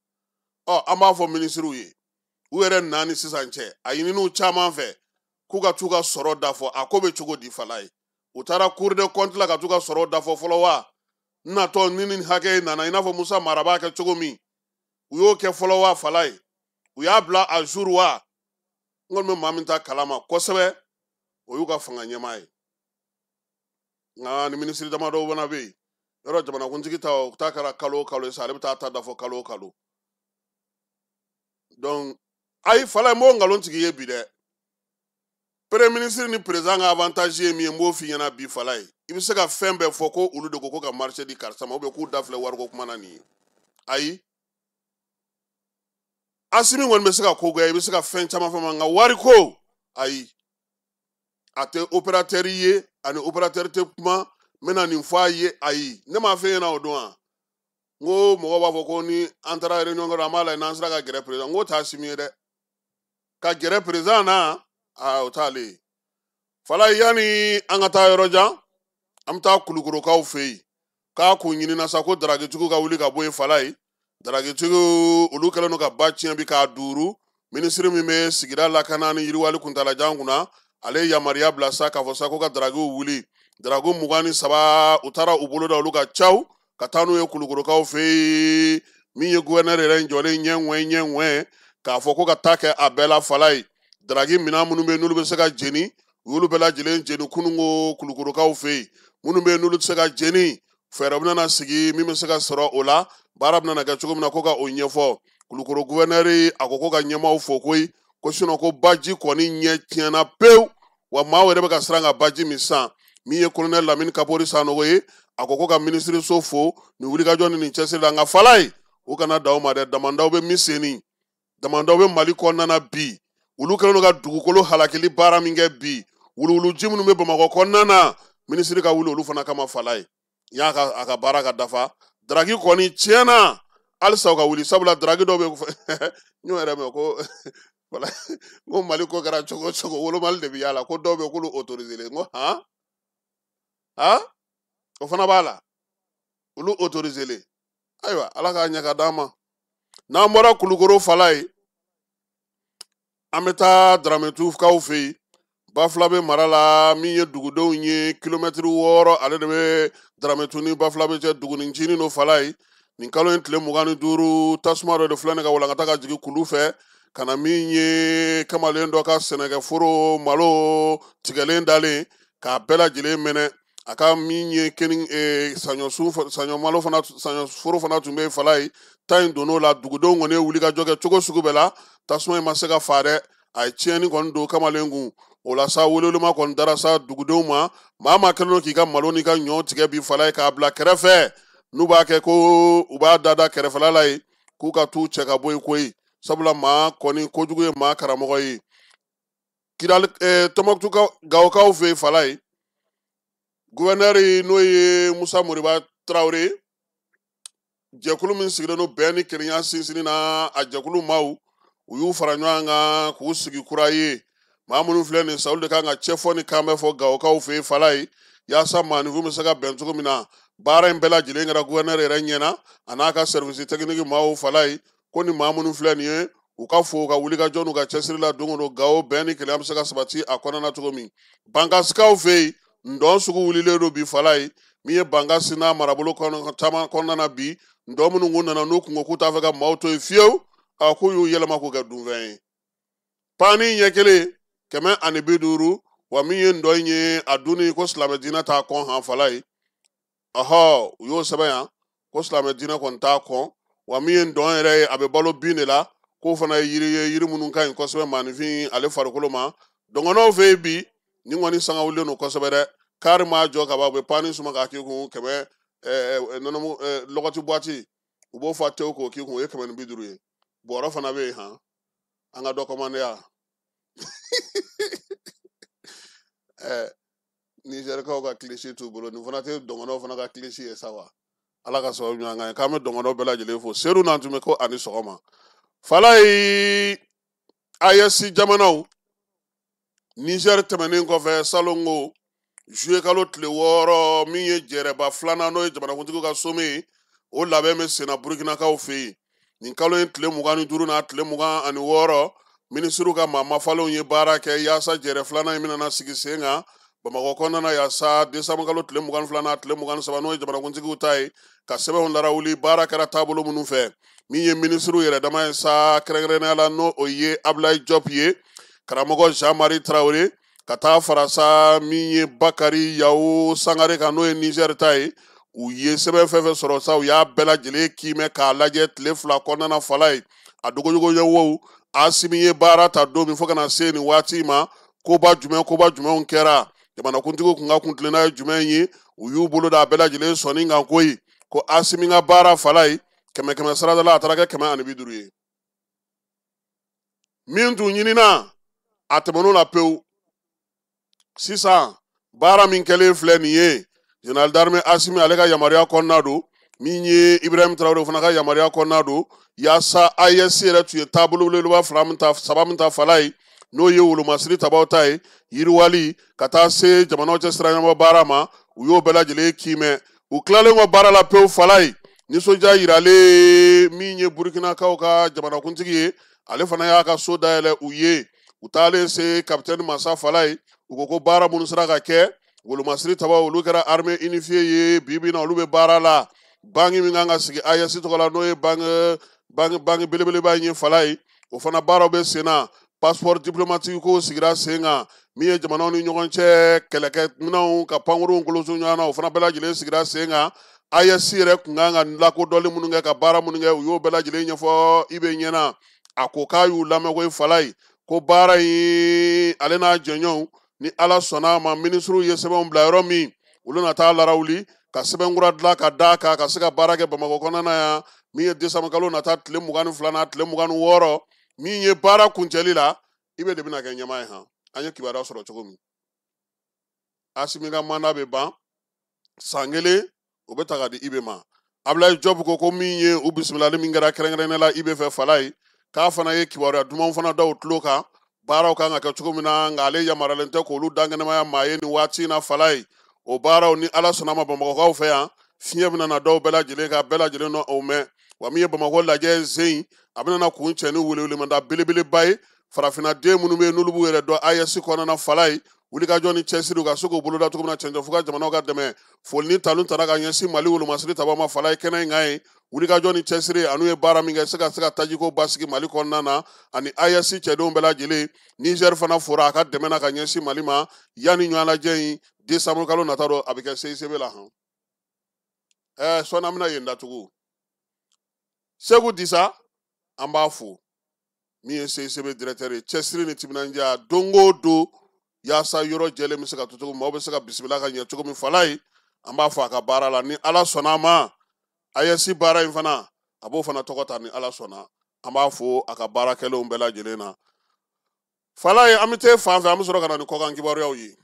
Speaker 7: an b'a fɔ minisiriw ye u yɛrɛ naani sisan cɛ a ɲininiw caman fɛ k'u ka t'u ka sɔrɔ dafɔ a ko bɛ cogo di fala ye u taara cour de compte la ka t'u ka sɔrɔ dafɔ fɔlɔ wa n natɔ ni nin hakɛ nana i n'a fɔ Musa Mara b'a kɛ cogo min u y'o kɛ fɔlɔ wa fala ye u y'a bila a jour wa n kɔni bɛ maa min ta kalama kosɛbɛ o y'u ka fanga ɲɛmaa ye nka ni minisiri damadɔw fana bɛ yen yɔrɔ jamanakuntigi ta o ta kɛra kalo o kalo ye sa ale bɛ taa ta dafɔ kalo o kalo donc ayi fala ye n b'o nkalon tigi ye bi dɛ premier ministre ni président ka avantage ye min ye n b'o f'i ɲɛna bi fala ye i bɛ se ka fɛn bɛɛ fɔ ko olu de ko ka marché di karisa ma ou bien k'u da filɛ wariko kuma na nin ye ayi Asimi kɔni bɛ se ka ko kɛ i bɛ se ka fɛn caman fɔ ma nka wariko ayi a tɛ opérateur ye ani opérateur tɛ kuma n bɛna nin fɔ a ye ayi ne m'a fɛ ɲɛna o don wa n ko mɔgɔw b'a fɔ ko ni an taara réunion kɔnɔ an b'a lajɛ n'an sera ka gɛrɛ président n ko t'a Asimi ye dɛ ka gɛrɛ président na o t'ale ye fala yanni an ka taa yɔrɔ jan an bɛ taa kulukorokaw fɛ yen k'a kun ɲinina sa ko daragitigiw ka wuli ka bɔ yen fala ye daragitigiw olu kɛlen don ka ba tiɲɛ bi k'a duuru minisiri min bɛ sigida lakana ni yiriwali kuntalajan kunna ale ye yamaruya bila sa k'a fɔ sa ko ka daragiw wuli darago 23 u taara u bolo da olu ka caw ka taa n'u ye kulukorokaw fɛ yen min ye gouverneur yɛrɛ jɔlen ɲɛŋwɛ k'a fɔ ko ka taa kɛ a bɛɛ la fala ye daragi minɛn minnu bɛ yen n'olu bɛ se ka jeni u y'olu bɛɛ lajɛlen jeni kununko kulukorokaw fɛ yen minnu bɛ yen n'olu tɛ se ka jeni fɛɛrɛ bɛna sigi min bɛ se ka sɔrɔ o la baara bɛna kɛ cogo min na ko ka o ɲɛfɔ kulukoro gouverneur a ko ka ɲɛmaaw fo koyi ko sinon ko baji kɔni ɲɛ tiɲɛna pewu wa maaw yɛrɛ bɛ ka siran ka baji min san min ye colonel Lamini Kapori Sanogo ye a ko ka minisiriso fo ni wulikajɔ ni nin cɛsiri la nka fala ye u kana da o ma dɛ damandaw bɛ min senni damandaw bɛ Mali kɔnɔna bi olu kɛlen don ka dugukolo halakili baara min kɛ bi wuluwuluji minnu bɛ Bamakɔ kɔnɔna na minisiri ka wuli olu fana kama fala ye y'a a ka baara ka dafa daragi kɔni tiɲɛna alisa ka wuli sabula dragi dɔ bɛ ɲɔ yɛrɛ mɛ ko wala ko mali ko kɛra cogo cogo wolomali de bɛ yala ko dɔw bɛ k'olu autorisé n ko o fana b'a la olu autorisé ayiwa ala k'a ɲɛ ka d'an ma n'an bɔra kulukoro fala ye an bɛ taa Darametukaw fɛ yen Bafula bɛ mara la min ye dugudenw ye kilomɛtiri 6 ale de bɛ Darametu ni Bafula bɛ cɛ dugunincinin no fala ye nin kalo in tile 25 tasuma dɔ de filɛ nin ka walankata ka jigin kulu fɛ ka na min ye kamalen dɔ ka sɛnɛkɛforo malo tigɛlen dalen k'a bɛɛ lajɛlen minɛ a ka min ye saɲɔforo fana tun bɛ fala ye ta in donn'o la dugudenw kɔni ye wulikajɔ kɛ cogo sugu bɛɛ la tasuma in ma se ka fa dɛ a ye tiɲɛni kɔni don kamalen kun o la sa welewelema kɔni dara sa dugudenw ma maa kɛlen don k'i ka malo n'i ka ɲɔ tigɛ bi fala ye k'a bila kɛrɛfɛ n'u b'a kɛ ko u b'a dada kɛrɛfɛla la ye k'u ka t'u cɛ ka bɔ yen koyi sabula maa kɔni kojugu ye maa karamɔgɔ ye Tɔnbukutu Gawokaw fɛ yen fala ye gouverneur n'o ye Musa Moriba Tarawele jɛkulu min sigilen don bɛn ni kelenya sinsinni na a jɛkulu maaw u y'u fara ɲɔgɔn kan k'u sigi kura ye maa minnu filɛ nin sa olu de kan ka cɛfɔ ni kan bɛ fɔ Gawokaw fɛ yen fala ye yaasa maanifin bɛ se ka bɛn cogo min na baara in bɛɛ lajɛlen kɛra gouverneur yɛrɛ ɲɛna a n'a ka service technique maaw fala ye ko ni maa minnu filɛ nin ye u ka fo ka wulikajɔ n'u ka cɛsiri la don o don Gawo bɛn ni kelenya bɛ se ka sabati a kɔnɔna cogo min Bankasikaw fɛ yen ndɔn sugu wulilen don bi fala ye min ye Bankasi n'a marabolo caman kɔnɔna na bi ndɔn minnu kun nana n'u kun ko k'u t'a fɛ ka maaw to yen fiyewu k'u y'u yɛlɛma k'u kɛ dunfɛn ye paani ɲɛ kelen 150 wa min ye ndɔn in ye a dunni ko silamɛ diinɛ t'a kɔn han fala ye u y'o sɛbɛn yan ko silamɛ diinɛ kɔni t'a kɔn wa min ye ndɔn yɛrɛ ye a bɛ balo bin de la k'o fana ye yiri minnu ka ɲi kosɛbɛ maanifin ale farikolo ma dɔngɔnɔw fɛ yen bi ni kɔni sanga wulilen don kosɛbɛ dɛ kari maa jɔ ka ban u bɛ paani suma k'a k'i kun lɔgɔti buwati u b'o fa tewu k'o k'i kun o ye 150 ye bɔrɔ fana bɛ yen an ka dɔ kɔmandeya Nizɛrikaw ka kilisi t'u bolo nin fana tɛ dɔngɔnɔw fana ka kilisi ye sa wa ala ka sababu ɲuman kan ye k'an bɛ dɔngɔnɔw bɛɛ lajɛlen fo seru n'an tun bɛ ko ani sɔgɔma fala ye AES jamanaw Niger tɛmɛnen kɔfɛ salongo juillet kalo tile 6 min ye jɛrɛba filanan n'o ye jamanakuntigi ka some ye o labɛn bɛ senna Burukinakaw fɛ yen nin kalo in tile 25 n'a tile 26 minisiriw ka maa mafalenw ye baara kɛ yaasa jɛrɛ filanan in bɛna sigi sen kan Bamakɔ kɔnɔna yaasa décembre kalo tile 22 n'a tile 23 n'o ye jamanakuntigiw ta ye ka sɛbɛnw larawuli baara kɛra taabolo minnu fɛ min ye minisiriw yɛrɛ dama ye sa kɛrɛnkɛrɛnnenya la n'o ye Ablaye Diop ye karamɔgɔ Jean-Marie Traoré ka taa fara sa min ye Bakari Yawu Sangare kan n'o ye Niger ta ye u ye sɛbɛn fɛn fɛn sɔrɔ sa u y'a bɛɛ lajɛlen kiimɛ k'a lajɛ tile 2 kɔnɔna fala ye a dogojogo ɲɛwow Asimi ye baara ta don min fo kana se nin waati ma koba jumɛnw kɛra jamanakuntigiw kun ka kuntilenna ye jumɛn ye u y'u bolo da a bɛɛ lajɛlen sɔnni kan koyi ko Asimi ka baara fala ye 100 sarada la a taara kɛ 150 ye min tun ɲinina a tɛmɛn'o la pewu sisan baara min kɛlen filɛ nin ye Général d'armée Asimi ale ka yamaruya kɔnɔna don min ye Ibrahim Traoré fana ka yamaruya kɔnɔna don yaasa AES yɛrɛ tun ye taabolo belebeleba 3 min ta fala ye n'o ye wolomasiri tabaw ta ye yiriwali ka taa se jamanaw cɛ siranyabɔ baara ma u y'o bɛɛ lajɛlen kiimɛ u tilalen kɔ baara la pewu fala ye nisɔndiya yiralen min ye Burukinakaw ka jamanakuntigi ye ale fana y'a ka so dayɛlɛ u ye u taalen se kapitɛni Masa fala ye u ko baara minnu sera ka kɛ wolomasiri tabaw olu kɛra armée unifiée ye bibi na olu bɛ baara la bangi min kan ka sigi AES tɔgɔ la n'o ye bangi belebeleba in ye fala ye o fana baaraw bɛ sen na passeport diplomatique ko sigira sen kan min ye jamanaw ni ɲɔgɔn cɛ kɛlɛkɛminɛnw ka pankurunw koloso ɲɔgɔn na o fana bɛɛ lajɛlen sigira sen kan AES yɛrɛ kun kan ka lakodɔnni minnu kɛ ka baara minnu kɛ u y'o bɛɛ lajɛlen ɲɛfɔ i bɛ ɲɛna a ko k'a y'u lamɛn ko ye fala ye ko baara in ale n'a jɛɲɔgɔnw ni ala sɔnna a ma minisiriw ye sɛbɛnw bila yɔrɔ min olu na taa larawuli ka sɛbɛnkura dilan ka d'a kan ka se ka baara kɛ Bamakɔ kɔnɔna yan min ye décembre kalo nata tile 22 n'a tile 26 min ye baara kuncɛli la i bɛ de bɛna kɛ ɲɛmaa ye an ye kibaruya sɔrɔ cogo min Asimi ka manda bɛ ban san kelen o bɛ ta ka di Ibe ma Ablaye Job ko min ye u bisimilali min kɛra kɛrɛnkɛrɛnnen la i bɛ fɛ fala ye k'a fana ye kibaruya dumanw fana da u tulo kan baaraw kan ka kɛ cogo min na nka ale yamaralen tɛ k'olu dankɛnɛmaya maa ye nin waati in na fala ye o baaraw ni ala sɔnna ma bamakɔkaw fɛ yan fiɲɛ bɛna na dɔw bɛɛ lajɛlen ka bɛɛ lajɛlen nɔ o mɛn wa min ye Bamakɔ lajɛ zen a bɛna na kun cɛ ni welewelemada belebeleba ye farafinna den minnu bɛ yen n'olu b'u yɛrɛ dɔn AES kɔnɔna fala ye wulikajɔ ni cɛsiri ka se k'u boloda cogo min na cɛncɛn fo ka jamanaw ka dɛmɛ foli ni talon tara ka ɲɛsin Mali wolomasiri tabaa ma fala ye kɛnɛ in kan ye wulikajɔ ni cɛsiri anu ye baara min kɛ se ka tajiko basigi Mali kɔnɔna na ani AES cɛdenw bɛɛ lajɛlen Niger fana fora a ka dɛmɛ na ka ɲɛsin Mali ma yanni ɲɔgɔn lajɛ in décembre kalo nata dɔ a bɛ kɛ CICB la han sɔnni an bɛna yen datugu Segu Disa an b'a fo min ye CICB directeur ye cɛsiri ni timinandiya don o don yaasa yɔrɔ jɛlen bɛ se ka to cogo min maaw bɛ se ka bisimila ka ɲɛ cogo min fala ye an b'a fɔ a ka baara la ni ala sɔnna a ma AES baara in fana a b'o fana tɔgɔ ta ni ala sɔnna an b'a fɔ a ka baarakɛlaw bɛɛ lajɛlen na fala ye an bɛ taa fan fɛ an bɛ sɔrɔ ka na ni kɔkan kibaruyaw ye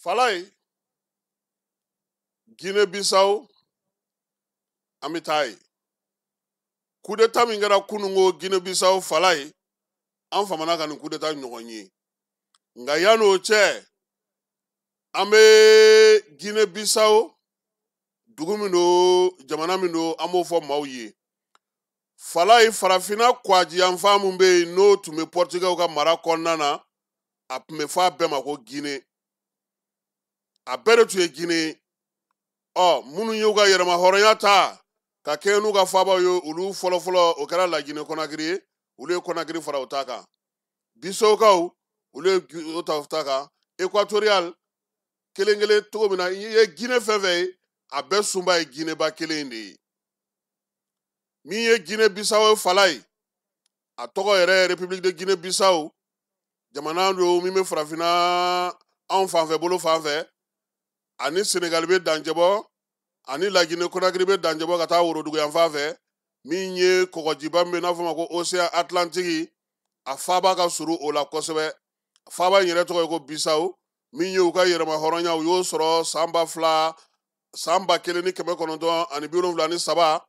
Speaker 7: fala ye Guinée Bissau an bɛ taa ye coup d'état min kɛra kunungo Guinée Bissau fala ye an famana ka nin coup d'état ɲɔgɔn ye nka yan'o cɛ an bɛ Guinée Bissau dugu min don jamana min don an b'o fɔ maaw ye fala ye farafinna kwajiyanfan min bɛ yen n'o tun bɛ Portugais ka mara kɔnɔna na a tun bɛ fɔ a bɛɛ ma ko Guinée a bɛɛ de tun ye Guinée minnu y'u ka yɛrɛma hɔrɔnya ta ka kɛ n'u ka faabaw ye olu fɔlɔfɔlɔ o kɛra Laginɛ Conakry ye olu ye Conakry fara o ta kan Bissaukaw olu ye o ta kan Équatorial kelen kelen cogo min na i ye Guinée fɛn fɛn ye a bɛɛ sunba ye Guinée ba kelen de ye min ye Guinée Bissau fala ye a tɔgɔ yɛrɛ ye République de Guinée Bissau jamana don min bɛ farafinna anw fanfɛ bolo fanfɛ ani Sénégal bɛ danjɛbɔ ani Laginɛ Conakry bɛ danjɛbɔ ka taa Worodugu yan fan fɛ min ye kɔgɔjiba min bɛ n'a fɔ ma ko Océan Atlantique a faaba ka surun o la kosɛbɛ faaba in yɛrɛ tɔgɔ ye ko Bissau min ye u ka yɛrɛma hɔrɔnya u y'o sɔrɔ san 1973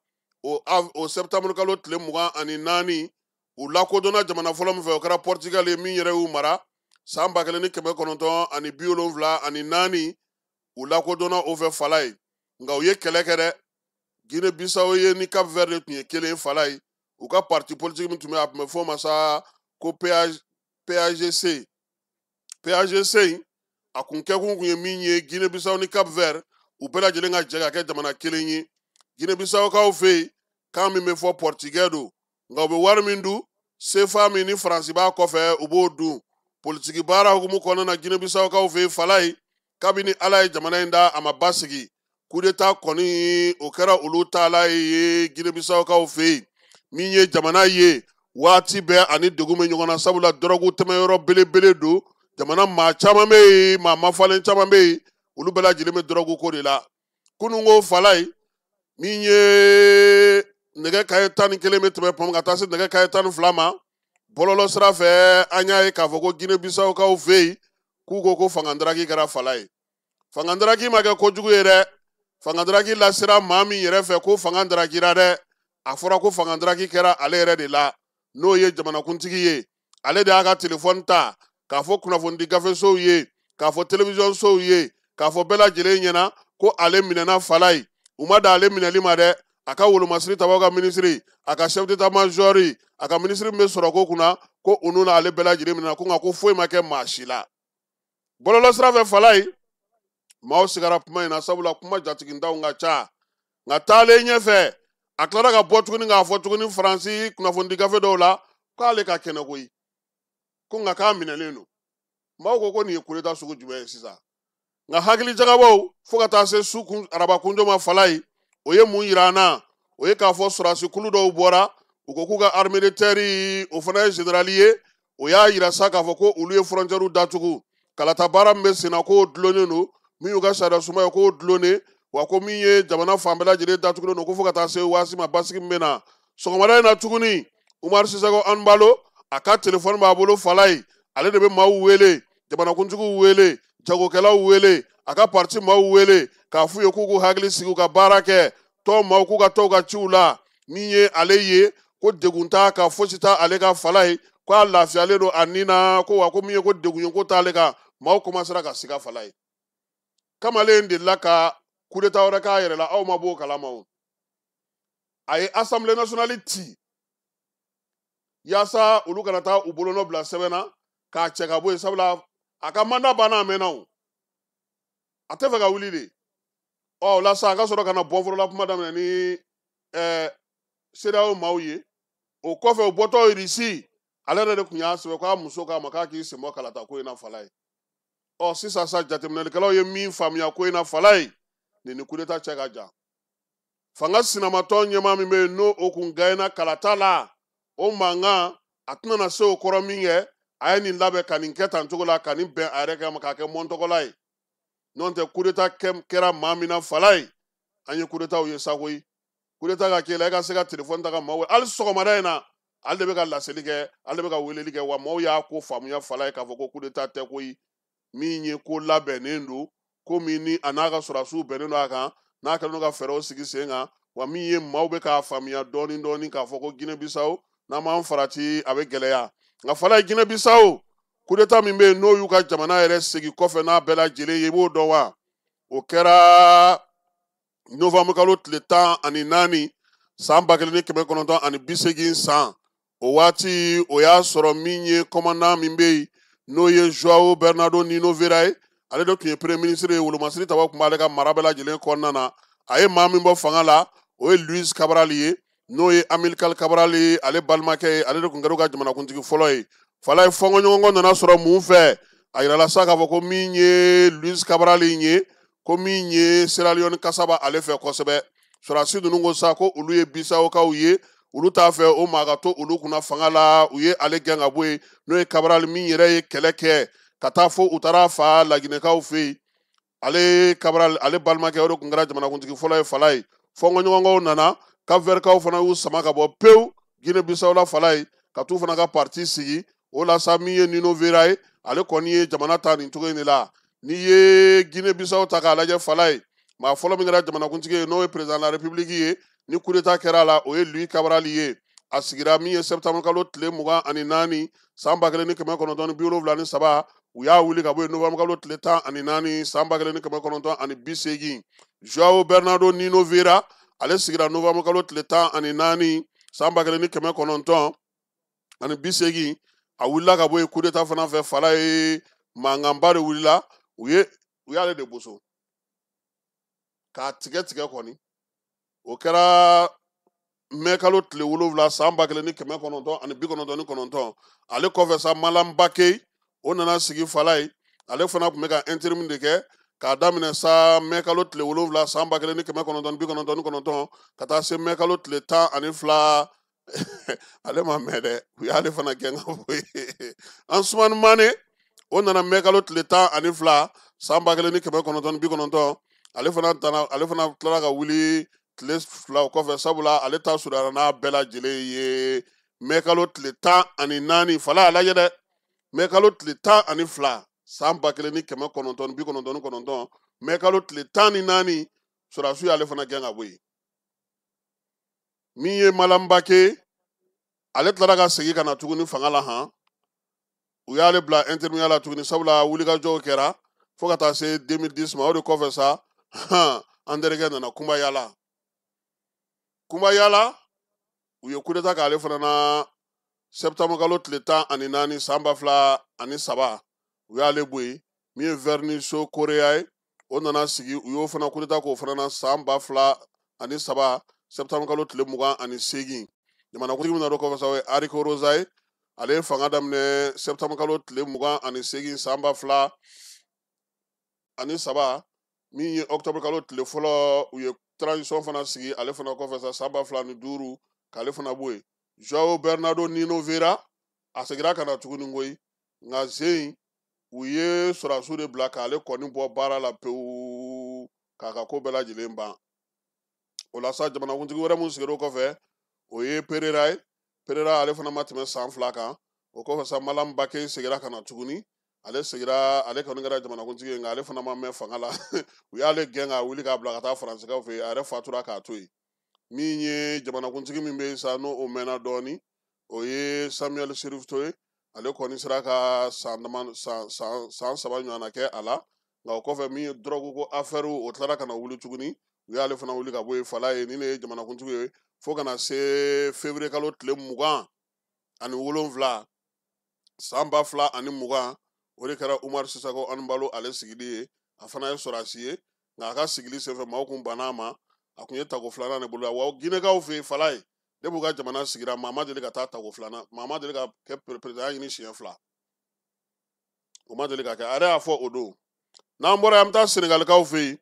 Speaker 7: o septembre kalo tile 24 u lakodɔnna jamana fɔlɔ min fɛ o kɛra Portugal ye min yɛrɛ y'u mara san 1974 u lakodɔnna o fɛ fala ye nka u ye kɛlɛ kɛ dɛ Guinée Bissau ye ni Cap Vert de tun ye kelen fala ye u ka parti politique min tun bɛ a tun bɛ fɔ o ma sa ko PAGC a kun kɛkun kun ye min ye Guinée Bissau ni Cap Vert u bɛɛ lajɛlen ka jɛ ka kɛ jamana kelen ye Guinée Bissau kaw fɛ yen kan min bɛ fɔ Portugais don nka u bɛ wari min dun CFA min ni Faransi b'a kɔfɛ u b'o dun politiki baara hukumu kɔnɔna na Guinée Bissau kaw fɛ yen fala ye kabini ala ye jamana in da a ma basigi coup d'état kɔni o kɛra olu taala ye Guinée Bissau kaw fɛ yen min ye jamana ye waati bɛɛ ani degun bɛ ɲɔgɔn na sabula dɔrɔgu tɛmɛyɔrɔ belebele don jamana maa caman bɛ yen maa mafalen caman bɛ yen olu bɛɛ lajɛlen bɛ dɔrɔgu ko de la kunungo fala ye min ye nɛgɛ kanɲɛ 11 bɛ tɛmɛ pɔn ka taa se nɛgɛ kanɲɛ 12 ma bɔlɔlɔ sira fɛ an y'a ye k'a fɔ ko Guinée Bissau kaw fɛ yen k'u ko ko fangandaraki kɛra fala ye fangandaraki ma kɛ kojugu ye dɛ fangandaraki lasira maa min yɛrɛ fɛ ko fangandarakira dɛ a fɔra ko fangandaraki kɛra ale yɛrɛ de la n'o ye jamanakuntigi ye ale de y'a ka telefɔni ta k'a fɔ kunnafonidi gafesow ye k'a fɔ télévision sow ye k'a fɔ bɛɛ lajɛlen ɲɛna ko ale minɛna fala ye u ma da ale minɛli ma dɛ a ka wolomasiri tabaw ka minisiri a ka chef d'état major a ka minisiri min bɛ sɔrɔ ko kunna ko u n'u n'ale bɛɛ lajɛlen minɛna ko nka ko foyi ma kɛ maa si la bɔlɔlɔ sira fɛ fala ye maaw sigara kuma in na sabula kuma jatigindaw ka ca nka taalen ɲɛfɛ a tilara ka bɔ tuguni k'a fɔ tuguni Faransi kunnafonidi gafe dɔw la k'ale ka kɛnɛ koyi ko nka k'a minɛlen don maaw ko nin ye coup d'état sugu jumɛn ye sisan nka hakili jagabaw fo ka taa se su arabakunjɔ ma fala ye o ye mun yira an na o ye k'a fɔ sɔrasi kulu dɔw bɔra u ko k'u ka armée de terre o fana ye général ye o y'a yira sa k'a fɔ ko olu ye frontière datugu kalata baara min bɛ sen na k'o dulonnen don min y'u ka sariya suma ye k'o dulonnen wa ko min ye jamana fan bɛɛ lajɛlen datugulen don ko fo ka taa se waati ma basigi min bɛ na sɔgɔmada in na tuguni Umaru Sisako Anbalo a ka telefɔni b'a bolo Falaye ale de bɛ maaw wele jamanakuntigiw wele jagokɛlaw wele a ka parti maaw wele k'a f'u ye k'u k'u hakili sigi u ka baara kɛ tɔw maaw k'u ka t'u ka ciw la min ye ale ye ko degun t'a kan fosi t'a ale ka Falaye ko a lafiyalen don a ni na ko wa ko min ye ko degun ye ko t'ale kan maaw commencera ka siga Falaye kamalen delila ka coup d'état wɛrɛ k'a yɛrɛ la aw ma b'o kalama o a ye Assemblée nationale ci yaasa olu kana taa u bolonɔ bila sɛbɛn na k'a cɛ ka bɔ yen sabula a ka mandat banna a mɛnna o a tɛ fɛ ka wuli de o la sa a ka sɔrɔ ka na bɔnforola kuma daminɛ ni CEDEAO maaw ye o kɔfɛ o bɔtɔ Irisi ale yɛrɛ de tun y'a sɛbɛn k'a muso k'a ma k'a k'i sen bɔ kalata ko in na Falaye sisan sa jateminɛlikɛlaw ye min faamuya ko in na Falaye nin coup d'état cɛ ka jan fanga sinamatɔ ɲɛmaa min bɛ yen n'o o kun gagné kalata la o mankan a tɛna na se o kɔrɔ min kɛ a ye nin labɛn ka nin kɛ tan cogo la ka nin bɛn a yɛrɛ kɛ k'a kɛ mɔntɔgɔla ye n'o tɛ coup d'état kɛra maa min na Falaye an ye coup d'état ye sa koyi coup d'état ka kɛ la e ka se ka telefɔni ta ka maaw wele hali sɔgɔmada in na ale de bɛ ka laseli kɛ ale de bɛ ka weleli kɛ wa maaw y'a ko faamuya Falaye k'a fɔ ko coup d'état tɛ koyi min ye ko labɛnnen don ko min ni a n'a ka sɔrɔdasiw bɛnnen don a kan n'a kɛlen don ka fɛɛrɛw sigi sen kan wa min ye maaw bɛ k'a faamuya dɔɔni dɔɔni k'a fɔ ko Guinée Bissau n'an m'an farati a bɛ gɛlɛya nka Falaye Guinée Bissau coup d'état min bɛ yen n'o y'u ka jamana yɛrɛ segin kɔfɛ n'a bɛɛ lajɛlen ye i b'o dɔn wa o kɛra novembre kalo tile 14 san 1980 san o waati o y'a sɔrɔ min ye commandant min bɛ yen n'o ye Joao Bernardo Nino Vera ye ale de tun ye premier ministre ye wolomasiri taba tun b'ale ka mara bɛɛ lajɛlen kɔnɔna na a ye maa min bɔ fanga la o ye Luis Cabral ye n'o ye Amilcar Cabral ye ale balimakɛ ye ale de tun kɛra ka jamanakuntigi fɔlɔ ye Falaye fɔnkɔɲɔgɔnkɔ nana sɔrɔ mun fɛ a yirala sa k'a fɔ ko min ye Luis Cabral ye ko min ye Sierra Leone kasa b'a ale fɛ kosɛbɛ sɔrɔdasi ninnu ko sa ko olu ye Bissaukaw ye olu t'a fɛ o maa ka to olu kunna fanga la u ye ale gɛn ka bɔ yen n'o ye Cabral min yɛrɛ ye kɛlɛ kɛ ka taa fo u taara fa Laginɛkaw fɛ yen ale Cabral ale balimakɛ o de tun kɛra jamanakuntigi fɔlɔ ye Falaye fɔnkɔɲɔgɔnkɔw nana Cap-Verdkaw fana y'u sama ka bɔ pewu Guinée Bissau la Falaye ka t'u fana ka parti sigi o la sa min ye Nino Vera ye ale kɔni ye jamana ta nin cogo in de la n'i ye Guinée Bissau ta k'a lajɛ Falaye maa fɔlɔ min kɛra jamanakuntigi ye n'o ye président de la République ye ni coup d'état kɛra a la o ye Louis Cabral ye a sigira min ye septembre kalo tile 24 san 1973 u y'a wuli ka bɔ yen novembre kalo tile 14 san 1980 Joao Bernardo Nino Vera ale sigira novembre kalo tile 14 san 1980 a wulila ka bɔ yen coup d'état fana fɛ Falaye mankanba de wulila u y'ale de boso k'a tigɛ tigɛ kɔni o kɛra mai kalo tile 7 san 1999 ale kɔfɛ sa Malam Bakey o nana sigi Falaye ale fana tun bɛ ka intérim de kɛ k'a daminɛ sa mai kalo tile 7 san 1999 ka taa se mai kalo tile 12 ale ma mɛn dɛ u y'ale fana gɛn ka bɔ yen Ansoumani Mané o nana mai kalo tile 12 san 1990 ale fana tilara ka wuli tile 2 o kɔfɛ sabula ale ta surunyana n'a bɛɛ lajɛlen ye mai kalo tile 14 Falaye a lajɛ dɛ mai kalo tile 12 san 1999 mai kalo tile 14 sɔrɔdasiw y'ale fana gɛn ka bɔ yen min ye Malam Bakey ale tilara ka segin ka na tuguni fanga la han u y'ale bila interimiya la tuguni sabula wulikajɔw kɛra fo ka taa se 2010 ma o de kɔfɛ sa an terikɛ nana Kumba Yala u ye coup d'état k'ale fana na septembre kalo tile 14 san 2003 u y'ale bɔ yen min ye Verniso Korea ye o nana sigi u y'o fana coup d'état k'o fana na san 2003 septembre kalo tile 28 jamanakuntigi min na o kɔfɛ sa o ye Ariko Rosa ye ale ye fanga daminɛ septembre kalo tile 28 san 2003 min ye octobre kalo tile fɔlɔ u ye transition fana sigi ale fana kɔfɛ sa san 2005 k'ale fana bɔ yen Joao Bernardo Nino Vera a segira ka na tuguni ngoyi nka zein u ye sɔrɔdasiw de bila k'ale kɔni bɔ baara la pewu k'a ka ko bɛɛ lajɛlen ban o la sa jamanakuntigi wɛrɛ mun sigir'o kɔfɛ o ye perera ye perera ale fana ma tɛmɛ san 2 kan o kɔfɛ sa malam bake segira ka na tuguni ale kɔni kɛra jamanakuntigi ye nka ale fana ma mɛn fanga la u y'ale gɛn k'a wuli k'a bila ka taa faransikɛw fɛ yen a yɛrɛ fatura k'a to yen min ye jamanakuntigi min bɛ yen sa n'o mɛnna dɔɔni o ye samuel sirif toye ale kɔni sera ka san 3 ɲɔgɔnna kɛ a la nka o kɔfɛ min ye dɔrɔgu ko affaire o tilara ka na wuli tuguni u y'ale fana wuli ka bɔ yen fala ye ni ne ye jamanakuntigi ye fo ka na se février kalo tile 27 san 2020 o de kɛra Umaru Sisako Anibalo ale sigili ye a fana ye sɔrɔdasi ye nka a ka sigili senfɛ maaw kun banna a ma a kun ye tako 2nan de bolo wa Ginekaw fɛ yen fala ye ne b'u ka jamana sigira maa ma deli ka taa tako 2nan maa ma deli ka kɛ président ɲini siɲɛ 2 o ma deli ka kɛ a yɛrɛ y'a fɔ o don n'an bɔra yan an bɛ taa Senegalikaw fɛ yen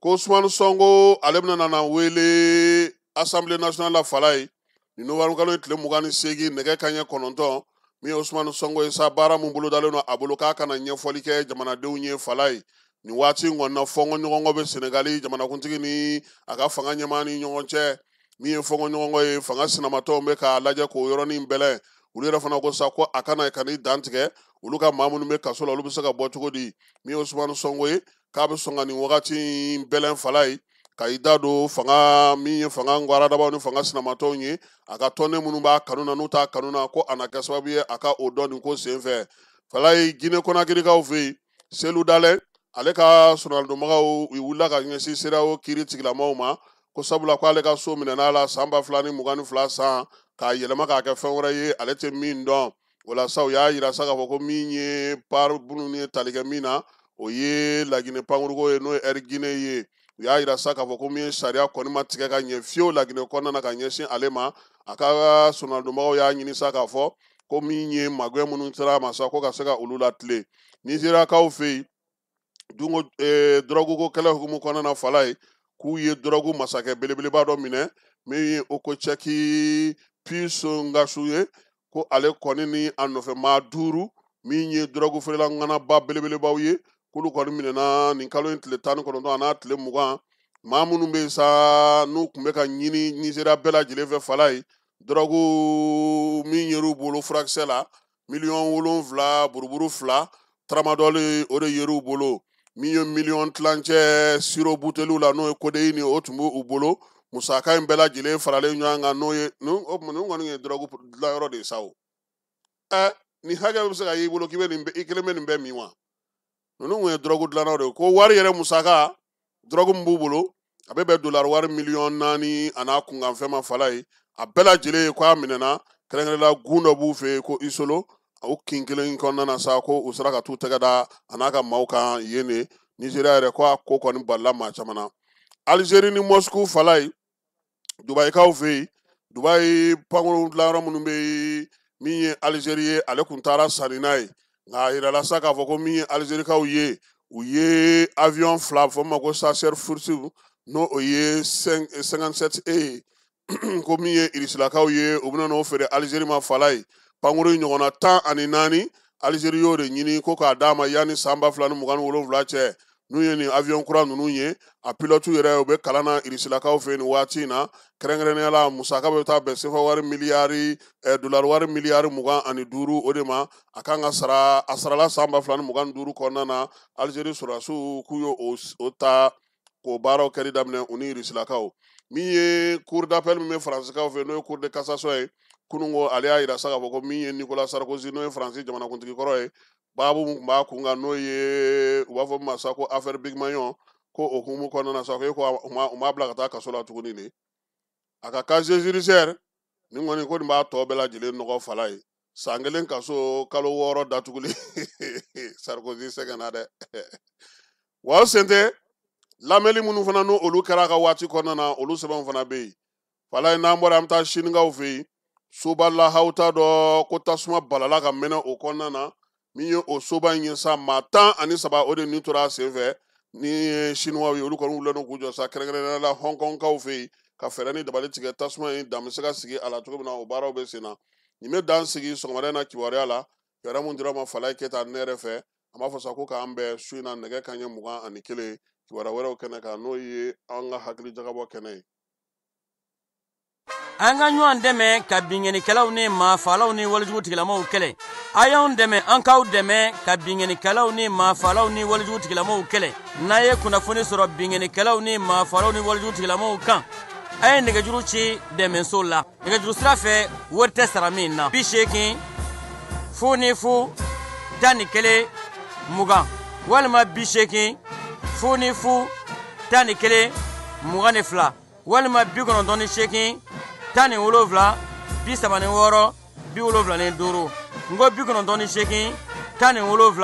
Speaker 7: ko Ousmane Sonko ale bɛna na wele Assemblée nationale la fala ye nin Nowangu kalo tile 28 nɛgɛ kanɲɛ 9 min ye Ousmane Sonko ye sa baara mun bolo dalen don a bolo k'a kana ɲɛfɔli kɛ jamanadenw ye fala ye nin waati in kɔnɔna fɔnkɔ ɲɔgɔnkɔ bɛ Senegali jamanakuntigi ni a ka fanga ɲɛmaa ni ɲɔgɔn cɛ min ye fɔnkɔ ɲɔgɔnkɔ ye fanga sinamatɔw bɛ k'a lajɛ k'o yɔrɔnin bɛlɛn olu yɛrɛ fana ko sa ko a kana ka n'i dan tigɛ olu ka maa minnu bɛ kaso la olu bɛ se ka bɔ cogo di min ye Ousmane Sonko ye k'a bɛ sɔn ka nin wagati in bɛlɛn fala ye ka i da don fanga min ye fanga ngwaradabaw ni fanga sinamatɔw ye a ka tɔnden minnu b'a kanu na n'u t'a kanu na ko a na kɛ sababu ye a ka o dɔn nin ko senfɛ fala ye Guinée Conakrykaw fɛ yen Selou Dalin ale ka sɔrɔdalidonbagaw u wulila ka ɲɛsin CEDEAO kiiri tigilamaw ma ko sabula ko ale ka so minɛn'a la san 2022 san k'a yɛlɛma k'a kɛ fɛn wɛrɛ ye ale tɛ min dɔn o la sa u y'a yira sa k'a fɔ ko min ye part minnu ye tali kɛ min na o ye Laginɛ pankuruko ye n'o ye Air Guinée ye u y'a yira sa k'a fɔ ko min ye sariya kɔni ma tigɛ ka ɲɛ fiyewu Laginɛ kɔnɔna na ka ɲɛsin ale ma a ka sɔrɔdalidonbagaw y'a ɲini sa k'a fɔ ko min ye magɛn minnu sera a ma sa ko ka se ka olu latilen Nizeriyakaw fɛ yen dungo dɔrɔgu ko kɛlɛ hukumu kɔnɔna na fala ye k'u ye dɔrɔgu masakɛ belebeleba dɔ minɛ min ye Okocheki Pisongasu ye ko ale kɔni ni a nɔfɛ maa 5 min ye dɔrɔgu feerela ŋanaba belebelebaw ye k'olu kɔni minɛna nin kalo in tile 19 a n'a tile 20 maa minnu bɛ yen sa n'u tun bɛ ka ɲini Nizeriya bɛɛ lajɛlen fɛ fala ye dɔrɔgu min yer'u bolo furakisɛ la 7 buruburu 2 tramadol o de yer'u bolo min ye 1 million tilancɛ siro buteliw la n'o ye codeine o tun b'u bolo musaka in bɛɛ lajɛlen faralen ɲɔgɔn kan n'o ye nin kɔni ye dɔrɔgu dilanyɔrɔ de ye sa o nin hakɛ bɛ se ka y'i bolo k'i kelen bɛ nin bɛɛ min wa ninnu kun ye dɔrɔgu dilanyɔrɔ de ye ko wari yɛrɛ musaka dɔrɔgu min b'u bolo a bɛ bɛn dollar wari 4 a n'a kunkanfɛn ma fala ye a bɛɛ lajɛlen ye k'a minɛna kɛrɛnkɛrɛnnenya gun dɔ b'u fɛ yen ko Isolo o kin kelen kɔnɔna na sa ko u sera ka t'u tɛgɛ da a n'a ka maaw kan yen de Nizeriya yɛrɛ ko a ko kɔni balila maa caman na Algérie ni Moscou fala ye Dubaïkaw fɛ yen Dubaï pankuru dilanyɔrɔ minnu bɛ yen min ye Algérie ye ale kun taara sanni n'a ye nka a yirala sa k'a fɔ ko min ye Algérikaw ye u ye avion 2 fɔ ma ko Chasseur fursiw n'o o ye 57E ko min ye Irisilakaw ye u bɛna n'o feere Algérie ma fala ye pankuru ɲɔgɔnna 14 Algérie y'o de ɲini ko k'a d'a ma yanni san 2027 cɛ n'u ye nin avion kura ninnu ye a pilote yɛrɛ u bɛ kalan na Irisilakaw fɛ nin waati in na kɛrɛnkɛrɛnnenya la musaka bɛ taa bɛn sefa wari dollar wari miliyari 25 o de ma a kan ka sara a sarala san 2025 kɔnɔna na Algérie sɔrɔdasiw k'u ye o ta k'o baaraw kɛli daminɛ u ni Irisilakaw min ye cour d'appel min bɛ Faransikaw fɛ n'o ye cour de cassation ye kunungo ale y'a yira sa k'a fɔ ko min ye Nicolas Sarkozy n'o ye Faransi jamanakuntigi kɔrɔ ye baabu mun tun b'a kun kan n'o ye u b'a fɔ min ma sa ko affaire Big Mayon ko o hukumu kɔnɔna na sa ko u m'a bila ka taa kaso la tuguni de a ka casier judiciaire nin kɔni ko nin b'a tɔ bɛɛ lajɛlen nɔgɔ fala ye san 1 kaso kalo 6 datuguli Sarkozy sɛgɛnna dɛ wa o sen tɛ lamɛnni minnu fana n'olu kɛra a ka waati kɔnɔna na olu sɛbɛnw fana bɛ yen fala ye n'an bɔra an bɛ taa Sinikaw fɛ yen soba lahawuta dɔ ko tasuma balala ka mɛnɛ o kɔnɔna na min ye o soba in ye sa maa 13 o de nin tora a senfɛ ni ye Siniwaw ye olu kɔni wulilen k'u jɔ sa kɛrɛnkɛrɛnnenya la Hong Kongkaw fɛ yen ka fɛɛrɛ ni dabali tigɛ tasuma in dan bɛ se ka sigi a la cogo min na o baaraw bɛ sen na nin bɛ dan sigi sɔgɔmada in na kibaruya la yɛrɛ mun dira ma Falaye Keyita ne yɛrɛ fɛ an b'a fɔ sa ko k'an bɛn su in na nɛgɛ kanɲɛ 21 kibaruya wɛrɛw kɛnɛ kan n'o ye an ka hakili jagabɔ kɛnɛ ye.
Speaker 20: An ka ɲɔgɔn dɛmɛ ka binŋɛnikɛlaw ni maafalaw ni walijugu tigilamaw kɛlɛ. A y'anw dɛmɛ an k'aw dɛmɛ ka binŋɛnikɛlaw ni maafalaw ni walijugu tigilamaw kɛlɛ. N'a ye kunnafoni sɔrɔ binŋɛnikɛlaw ni maafalaw ni walijugu tigilamaw kan, a ye nɛgɛjuru ci dɛmɛso la. Nɛgɛjuru sira fɛ wari tɛ sara min na. 80 00 11 20 walima 80 00 11 22 walima 98 17 36 75 n ko 98 17